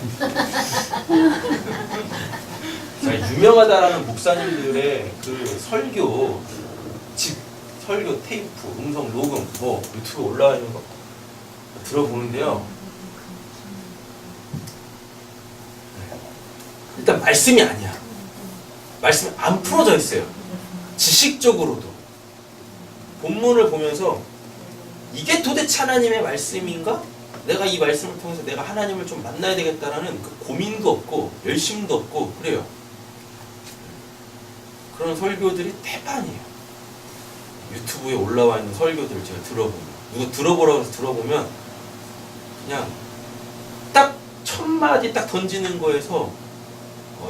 자, 유명하다라는 목사님들의 그 설교 설교 테이프, 음성 녹음 뭐 유튜브에 올라와 있는 거 들어보는데요. 일단 말씀이 아니야. 말씀이 안 풀어져 있어요. 지식적으로도. 본문을 보면서 이게 도대체 하나님의 말씀인가? 내가 이 말씀을 통해서 내가 하나님을 좀 만나야 되겠다라는 그 고민도 없고 열심도 없고 그래요. 그런 설교들이 대판이에요. 유튜브에 올라와 있는 설교들을 제가 들어보면 누구 들어보라고 해서 들어보면 그냥 딱 첫 마디 딱 던지는 거에서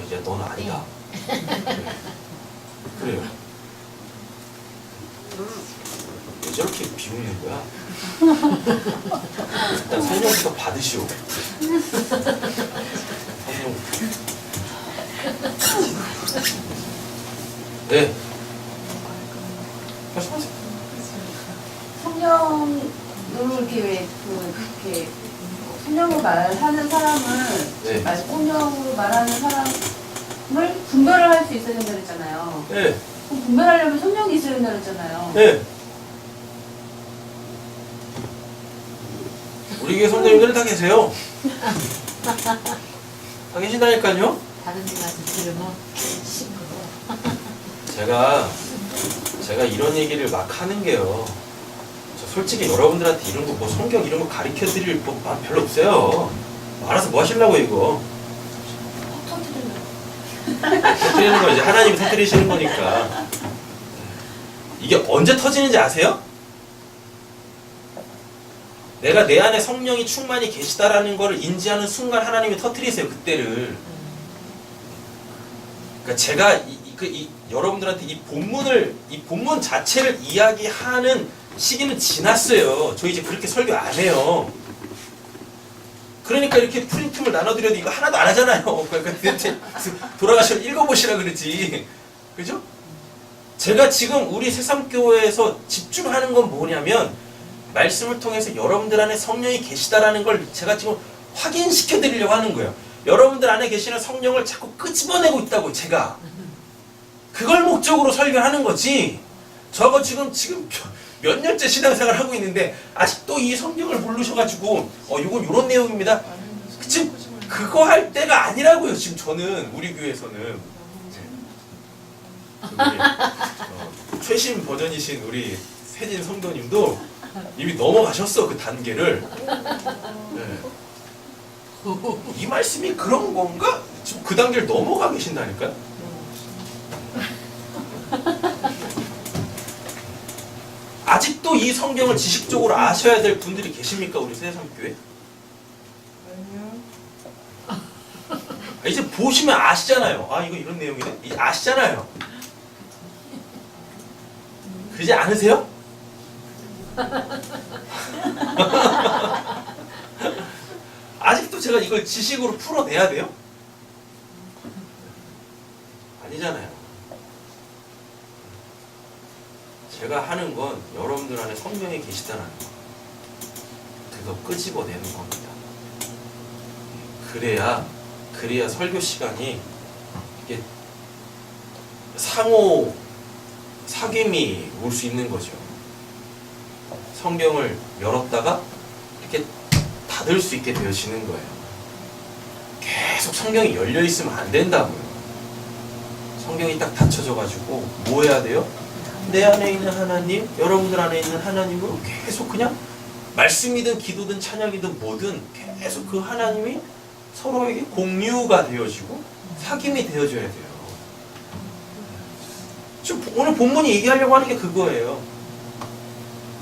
이제 넌 아니다. 그래요. 왜 저렇게 비우는 거야? 일단 성령부터 받으시오. 성령. 네. 말씀하세요. 성령으로 이렇게 그렇게 성령으로 말하는 사람은 네. 성령으로 말하는 사람을 분별을 할 수 있어야 된다 그랬잖아요. 네. 그럼 분별하려면 성령이 있어야 된다 그랬잖아요. 네. 우리 교회 성도님들은 다 계세요. 다 계신다니까요. 다른 데 가서 들으면 시끄러워. 제가 이런 얘기를 막 하는 게요. 저 솔직히 여러분들한테 이런 거 뭐 성경 이런 거 가르쳐 드릴 뭐 마음 별로 없어요. 알아서 뭐 하시려고 이거. 터뜨리는 거 이제 하나님이 터뜨리시는 거니까. 이게 언제 터지는지 아세요? 내가 내 안에 성령이 충만히 계시다라는 것을 인지하는 순간 하나님이 터뜨리세요. 그때를. 그러니까 제가 여러분들한테 이 본문 자체를 이야기하는 시기는 지났어요. 저 이제 그렇게 설교 안 해요. 그러니까 이렇게 프린트물 나눠드려도 이거 하나도 안 하잖아요. 그러니까 돌아가시면 읽어보시라 그러지. 그죠? 제가 지금 우리 새삼교회에서 집중하는 건 뭐냐면 말씀을 통해서 여러분들 안에 성령이 계시다라는 걸 제가 지금 확인시켜 드리려고 하는 거예요. 여러분들 안에 계시는 성령을 자꾸 끄집어내고 있다고 제가. 그걸 목적으로 설교하는 거지. 저거 지금 몇 년째 신앙생활 하고 있는데 아직도 이 성경을 모르셔가지고 이건 이런 내용입니다. 지금 그거 할 때가 아니라고요. 지금 저는 우리 교회에서는 우리, 최신 버전이신 우리 세진 성도님도 이미 넘어가셨어 그 단계를. 네. 이 말씀이 그런 건가? 지금 그 단계를 넘어가 계신다니까요. 아직도 이 성경을 지식적으로 아셔야 될 분들이 계십니까? 우리 새삼교회? 이제 보시면 아시잖아요. 아, 이거 이런 내용이네? 이제 아시잖아요. 그러지 않으세요? 아직도 제가 이걸 지식으로 풀어내야 돼요? 아니잖아요. 제가 하는 건 여러분들 안에 성령이 계시다는 거. 그거 끄집어내는 겁니다. 그래야 설교 시간이 이게 상호 사귐이 올 수 있는 거죠. 성경을 열었다가 이렇게 닫을 수 있게 되어지는 거예요. 계속 성경이 열려 있으면 안 된다고요. 성경이 딱 닫혀져가지고 뭐 해야 돼요? 내 안에 있는 하나님, 여러분들 안에 있는 하나님으로 계속 그냥 말씀이든 기도든 찬양이든 뭐든 계속 그 하나님이 서로에게 공유가 되어지고 사귐이 되어져야 돼요. 지금 오늘 본문이 얘기하려고 하는 게 그거예요.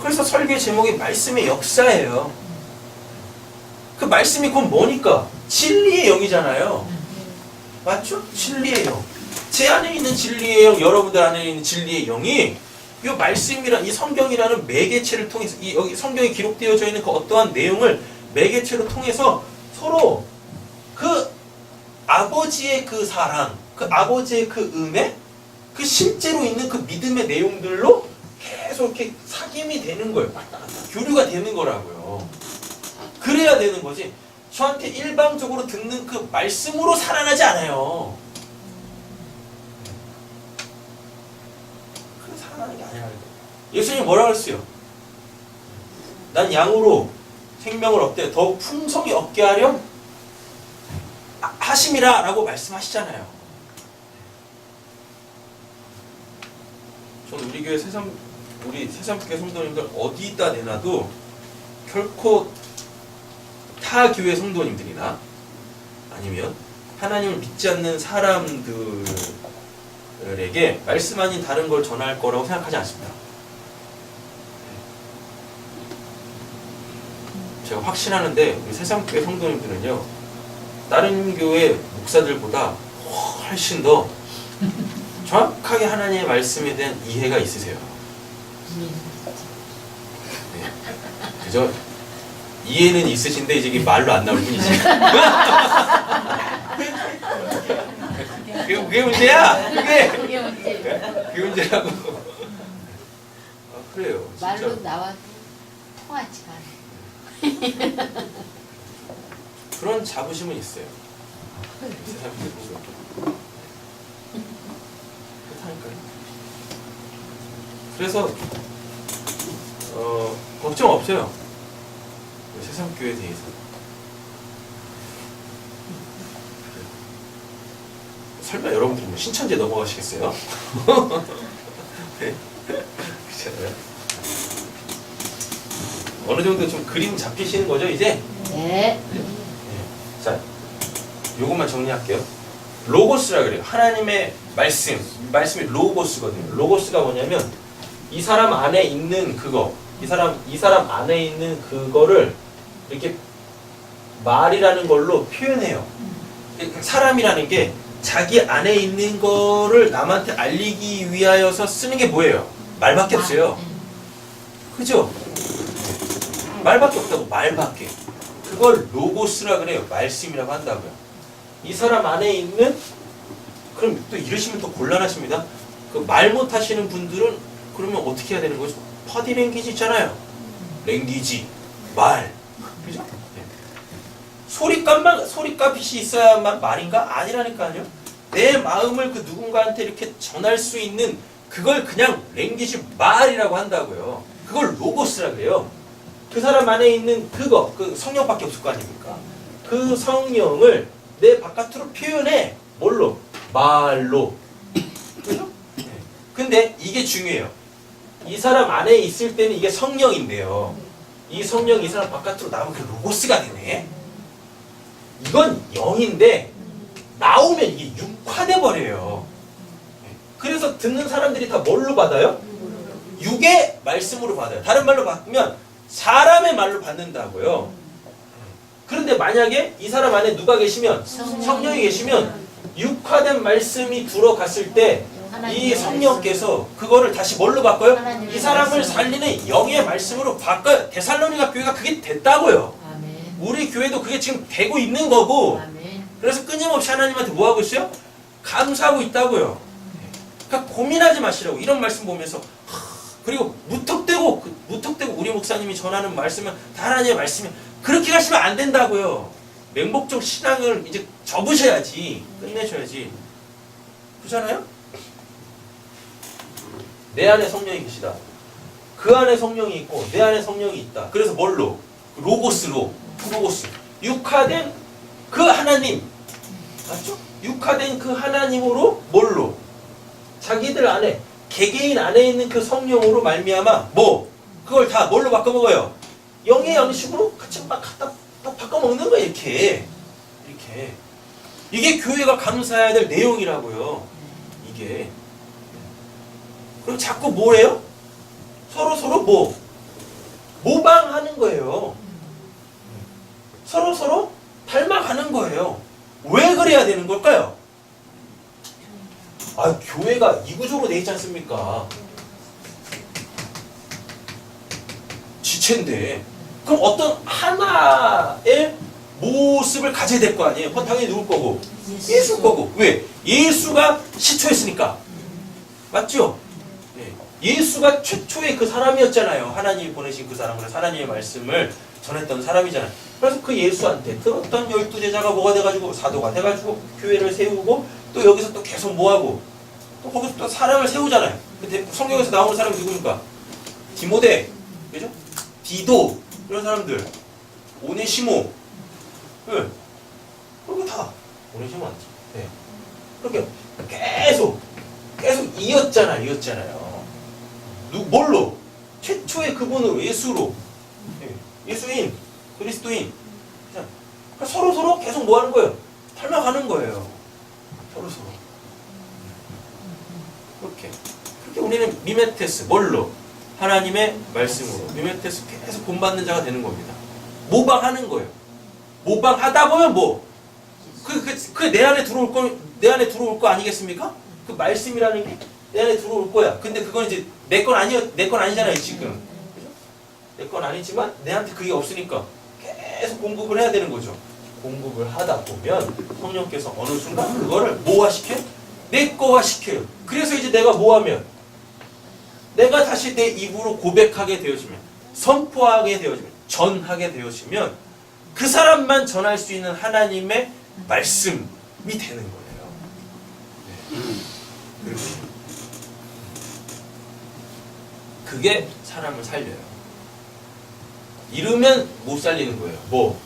그래서 설교의 제목이 말씀의 역사예요. 그 말씀이 곧 뭐니까? 진리의 영이잖아요. 맞죠? 진리의 영. 제 안에 있는 진리의 영, 여러분들 안에 있는 진리의 영이 이 말씀이란 이 성경이라는 매개체를 통해서 여기 성경에 기록되어져 있는 그 어떠한 내용을 매개체로 통해서 서로 그 아버지의 그 사랑, 그 아버지의 그 은혜, 그 실제로 있는 그 믿음의 내용들로 계속 이렇게 사귐이 되는 거예요. 교류가 되는 거라고요. 그래야 되는 거지. 저한테 일방적으로 듣는 그 말씀으로 살아나지 않아요. 그래 살아나는 게 아니라. 예수님이 뭐라고 했어요? 난 양으로 생명을 얻되 더욱 풍성히 얻게 하렴 하심이라 라고 말씀하시잖아요. 저는 우리 교회 우리 새삼교회 성도님들 어디다 내놔도 결코 타 교회 성도님들이나 아니면 하나님을 믿지 않는 사람들에게 말씀 아닌 다른 걸 전할 거라고 생각하지 않습니다. 제가 확신하는데 우리 새삼교회 성도님들은요 다른 교회 목사들보다 훨씬 더 정확하게 하나님의 말씀에 대한 이해가 있으세요. 네. 그죠? 이해는 있으신데 이제 이게 말로 안 나올 뿐이지. 그게 문제야. 그게 문제. 그게 문제라고. 그래요. 진짜. 말로 나와도 통하지가 않아. 그런 자부심은 있어요. 그래서 걱정 없어요. 새삼교회에 대해서. 설마 여러분들이 뭐 신천지 넘어가시겠어요? 네? 그렇잖아요. 어느 정도 좀 그림 잡히시는 거죠, 이제? 네. 자, 요것만 정리할게요. 로고스라 그래요. 하나님의 말씀이 로고스거든요. 로고스가 뭐냐면 이 사람 안에 있는 그거, 이 사람 안에 있는 그거를 이렇게 말이라는 걸로 표현해요. 사람이라는 게 자기 안에 있는 거를 남한테 알리기 위하여서 쓰는 게 뭐예요? 말밖에 없어요. 그죠? 말밖에 없다고, 말밖에. 그걸 로고스라 그래요. 말씀이라고 한다고요. 이 사람 안에 있는, 그럼 또 이러시면 또 곤란하십니다. 그 말 못하시는 분들은 그러면 어떻게 해야 되는 거죠? 파디 랭귀지 있잖아요. 랭귀지, 말, 그죠? 네. 소리값이 있어야만 말인가? 아니라니까요. 내 마음을 그 누군가한테 이렇게 전할 수 있는 그걸 그냥 랭귀지, 말이라고 한다고요. 그걸 로고스라 그래요. 그 사람 안에 있는 그거, 그 성령밖에 없을 거 아닙니까? 그 성령을 내 바깥으로 표현해. 뭘로? 말로. 그죠? 네. 근데 이게 중요해요. 이 사람 안에 있을 때는 이게 성령인데요. 이 성령이 이 사람 바깥으로 나오면 그 로고스가 되네. 이건 영인데 나오면 이게 육화돼 버려요. 그래서 듣는 사람들이 다 뭘로 받아요? 육의 말씀으로 받아요. 다른 말로 받으면 사람의 말로 받는다고요. 그런데 만약에 이 사람 안에 누가 계시면 성령이 계시면 육화된 말씀이 들어갔을 때 이 성령께서 그거를 다시 뭘로 바꿔요? 이 사람을 살리는 영의 말씀으로 바꿔요. 데살로니가 교회가 그게 됐다고요. 아멘. 우리 교회도 그게 지금 되고 있는 거고, 아멘. 그래서 끊임없이 하나님한테 뭐 하고 있어요? 감사하고 있다고요. 그러니까 고민하지 마시라고. 이런 말씀 보면서 그리고 무턱대고 우리 목사님이 전하는 말씀은 다 하나님의 말씀이 그렇게 가시면 안 된다고요. 맹목적 신앙을 이제 접으셔야지, 끝내셔야지. 그렇잖아요? 내 안에 성령이 계시다. 그 안에 성령이 있고 내 안에 성령이 있다. 그래서 뭘로? 로고스로, 로고스. 육화된 그 하나님, 맞죠? 육화된 그 하나님으로 뭘로? 자기들 안에, 개개인 안에 있는 그 성령으로 말미암아 뭐? 그걸 다 뭘로 바꿔먹어요? 영의 양식으로 같이 막 갖다 바꿔먹는 거예요. 이렇게. 이게 교회가 감사해야 될 내용이라고요. 이게. 그럼 자꾸 뭐래요? 서로 뭐? 모방하는 거예요. 서로 닮아가는 거예요. 왜 그래야 되는 걸까요? 아, 교회가 이구조로 돼 있지 않습니까? 지체인데. 그럼 어떤 하나의 모습을 가져야 될 거 아니에요? 그건 당연히 누굴 거고? 예수일 거고. 왜? 예수가 시초였으니까. 맞죠? 네. 예수가 최초의 그 사람이었잖아요. 하나님이 보내신 그 사람으로 하나님의 말씀을 전했던 사람이잖아요. 그래서 그 예수한테 들었던 12제자가 뭐가 돼가지고 사도가 돼가지고 교회를 세우고 또 여기서 또 계속 뭐하고 또 거기서 또 사람을 세우잖아요. 근데 성경에서 나오는 사람이 누구니까? 디모데, 그죠? 디도, 이런 사람들. 오네시모. 네. 그리고 다 오네시모 맞지? 네. 그렇게 계속 이었잖아요. 뭘로? 최초의 그분으로, 예수로. 네. 예수인, 그리스도인. 그러니까 서로 계속 뭐 하는 거예요? 닮아가는 거예요. 서로. 그렇게 우리는 미메테스, 뭘로? 하나님의 말씀으로. 미메테스 계속 본받는 자가 되는 겁니다. 모방하는 거예요. 모방하다 보면 뭐? 내 안에 들어올 거 아니겠습니까? 그 말씀이라는 게 내 안에 들어올 거야. 근데 그건 이제 내 건 아니잖아요, 지금. 그죠? 내 건 아니지만 내한테 그게 없으니까 계속 공급을 해야 되는 거죠. 공급을 하다 보면 성령께서 어느 순간 그거를 뭐화시켜요? 내 거화시켜요. 그래서 이제 내가 뭐하면? 내가 다시 내 입으로 고백하게 되어지면, 선포하게 되어지면, 전하게 되어지면 그 사람만 전할 수 있는 하나님의 말씀이 되는 거예요. 네. 그게 사람을 살려요. 이러면 못 살리는 거예요. 뭐?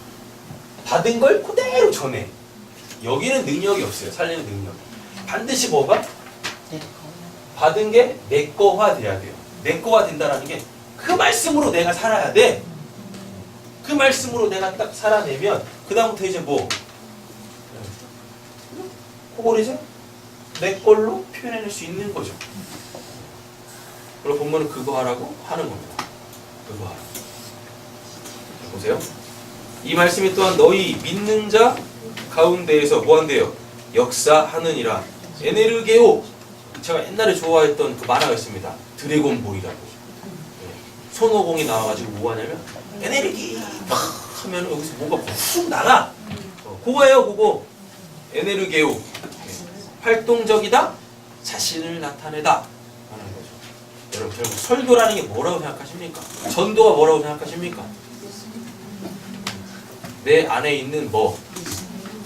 받은 걸 그대로 전해. 여기는 능력이 없어요. 살리는 능력. 반드시 뭐가? 받은 게 내 거화 돼야 돼요. 내 거화 된다라는 게 그 말씀으로 내가 살아야 돼. 그 말씀으로 내가 딱 살아내면 그 다음부터 이제 뭐? 그걸 이제 내 걸로 표현해낼 수 있는 거죠. 그리고 본문은 그거 하라고 하는 겁니다. 그거 하라고. 보세요. 이 말씀이 또한 너희 믿는 자 가운데에서 뭐 한대요? 역사하느니라. 에네르게오. 제가 옛날에 좋아했던 그 만화가 있습니다. 드래곤볼이라고. 손오공이 나와가지고 뭐 하냐면 에네르기 팍 하면 여기서 뭐가 훅 나가. 그거예요, 그거. 에네르게오. 활동적이다. 자신을 나타내다. 하는 거죠. 여러분, 결국 설교라는 게 뭐라고 생각하십니까? 전도가 뭐라고 생각하십니까? 내 안에 있는 뭐?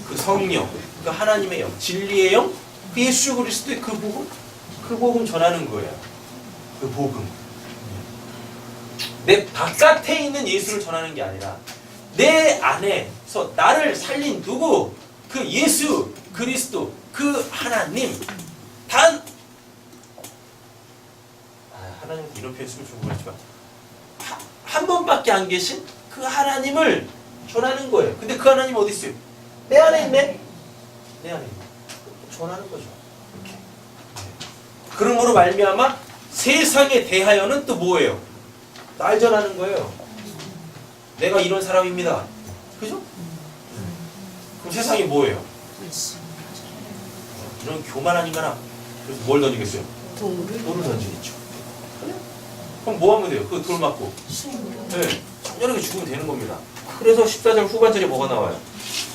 그 성령, 그 하나님의 영, 진리의 영, 그 예수 그리스도의 그 복음 전하는 거예요. 그 복음. 내 바깥에 있는 예수를 전하는 게 아니라 내 안에서 나를 살린 누구? 그 예수 그리스도, 그 하나님. 하나님 이런 표현 쓰면 좀 그렇지만 한 번밖에 안 계신 그 하나님을 전하는 거예요. 근데 그 하나님 어디 있어요? 내 안에 있네. 내 안에 있네. 전하는 거죠. 이렇게. 그러므로 말미암아 세상에 대하여는 또 뭐예요? 날 전하는 거예요. 내가 이런 사람입니다. 그죠? 그럼 세상이 뭐예요? 이런 교만한 인간아. 그래서 뭘 던지겠어요? 돌을 던지겠죠. 그럼 뭐 하면 돼요? 그 돌 맞고. 네, 청년하게 죽으면 되는 겁니다. 그래서 14절 후반절에 뭐가 나와요?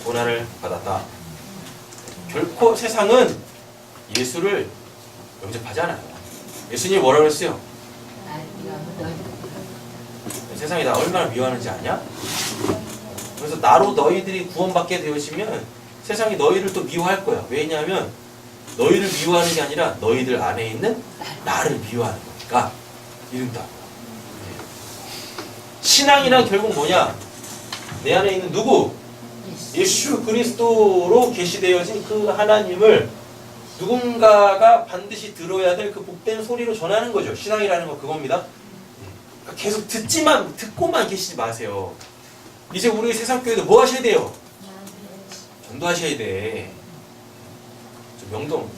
고난을 받았다. 결코 세상은 예수를 영접하지 않아요. 예수님이 뭐라고 했어요? 세상이 나 얼마나 미워하는지 아냐? 그래서 나로 너희들이 구원받게 되어지면 세상이 너희를 또 미워할 거야. 왜냐하면 너희를 미워하는 게 아니라 너희들 안에 있는 나를 미워하는 거니까. 이른다. 신앙이란 결국 뭐냐? 내 안에 있는 누구? 예수 그리스도로 계시되어진 그 하나님을 누군가가 반드시 들어야 될 그 복된 소리로 전하는 거죠. 신앙이라는 건 그겁니다. 그러니까 계속 듣고만 계시지 마세요. 이제 우리 세상교회도 뭐 하셔야 돼요? 전도하셔야 돼. 저 명동,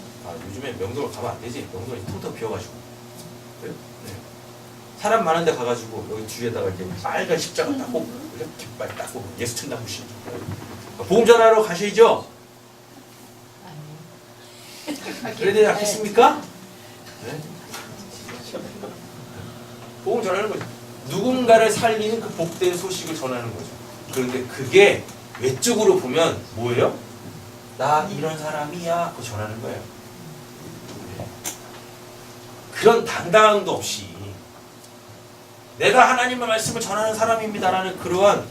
요즘에 명동을 가면 안 되지. 명동이 텅텅 비어가지고. 네? 네. 사람 많은 데 가가지고 여기 뒤에다가 이렇게 빨간 십자가 닦고 이렇게 깃발 닦고 예수 천당 부시죠. 복음 전하러 가셔야죠. 그래야 되지 않겠습니까? 네? 복음 전하는 거죠. 누군가를 살리는 그 복된 소식을 전하는 거죠. 그런데 그게 외적으로 보면 뭐예요? 나 이런 사람이야. 그거 전하는 거예요. 네. 그런 당당함도 없이 내가 하나님의 말씀을 전하는 사람입니다라는 그러한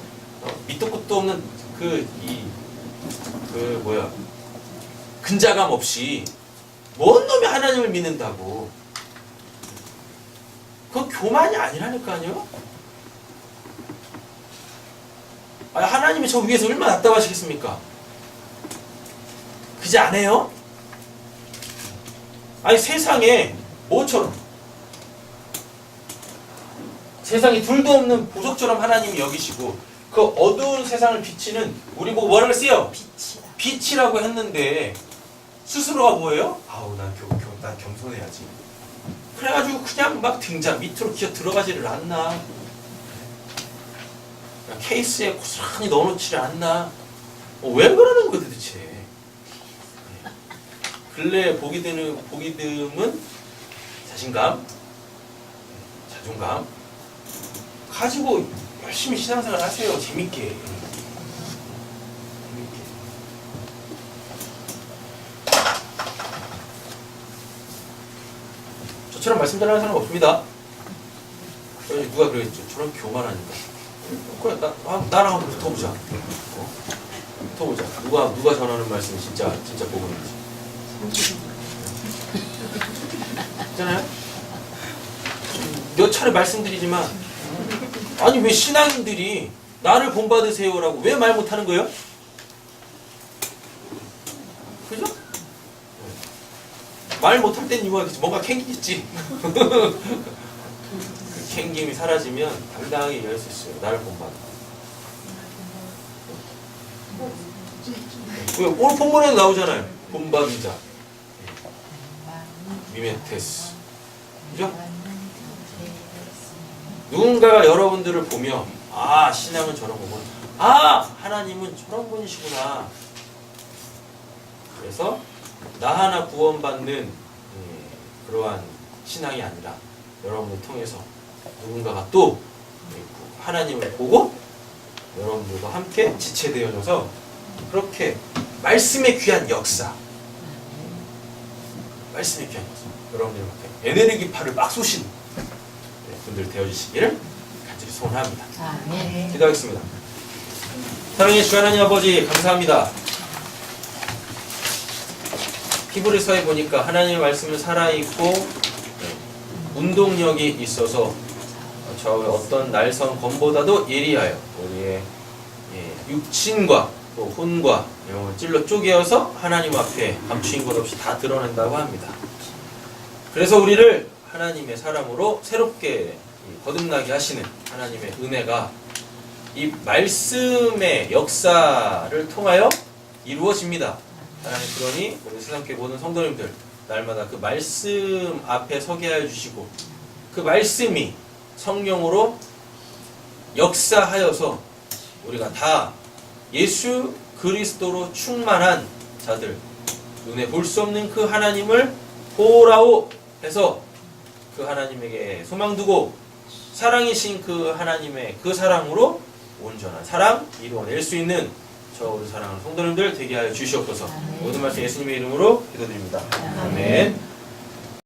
밑도 끝도 없는 근자감 없이 뭔 놈이 하나님을 믿는다고. 그건 교만이 아니라니까요. 하나님이 저 위에서 얼마나 답답하시겠습니까? 그지 않아요? 아니 세상에 뭐처럼 세상에 둘도 없는 보석처럼 하나님이 여기시고 그 어두운 세상을 비치는 우리 보고 뭐라고 했어요? 빛이라고 했는데 스스로가 뭐예요? 아우 난 겸손해야지. 그래가지고 그냥 막 등잔 밑으로 기어 들어가지를 않나. 케이스에 고스란히 넣어놓지를 않나. 왜 그러는 거야 도대체. 근래 보기 듬은 자신감, 자존감 가지고 열심히 신앙생활 하세요. 재밌게. 저처럼 말씀 전하는 사람 없습니다. 누가 그랬죠? 저런 교만하니까. 그래, 나랑 한번 붙어보자. 붙어보자. 누가 전하는 말씀이 진짜 복음인지. 있잖아요? 몇 차례 말씀드리지만, 아니, 왜 신앙인들이 나를 본받으세요라고 왜 말 못하는 거예요? 그죠? 말 못할 땐 뭔가 캥기겠지. 그 캥김이 사라지면 당당하게 얘기할 수 있어요. 나를 본받아. 오늘 본문에도 나오잖아요. 본받은 자. 미메테스. 그죠? 누군가가 여러분들을 보며 신앙은 저런 거구나. 하나님은 저런 분이시구나. 그래서 나 하나 구원받는 그러한 신앙이 아니라 여러분을 통해서 누군가가 또 하나님을 보고 여러분들과 함께 지체되어져서 그렇게 말씀의 귀한 역사, 여러분들과 함께 에네르기파를 막 쏘신 분들 되어주시기를 간절히 소원합니다. 네. 기도하겠습니다. 사랑의 주 하나님 아버지 감사합니다. 히브리서에 보니까 하나님의 말씀은 살아있고 운동력이 있어서 저 어떤 날선 검보다도 예리하여 우리의 육신과 또 혼과 영을 찔러 쪼개어서 하나님 앞에 감추인 것 없이 다 드러낸다고 합니다. 그래서 우리를 하나님의 사람으로 새롭게 거듭나게 하시는 하나님의 은혜가 이 말씀의 역사를 통하여 이루어집니다. 하나님 그러니 우리 세상교회 모든 성도님들 날마다 그 말씀 앞에 서게 하여 주시고 그 말씀이 성령으로 역사하여서 우리가 다 예수 그리스도로 충만한 자들, 눈에 볼 수 없는 그 하나님을 보라오 해서 그 하나님에게 소망 두고 사랑이신 그 하나님의 그 사랑으로 온전한 사랑 이루어낼 수 있는 저 우리 사랑하는 성도님들 되게 하여 주시옵소서. 모든 말씀 예수님의 이름으로 기도드립니다. 아멘.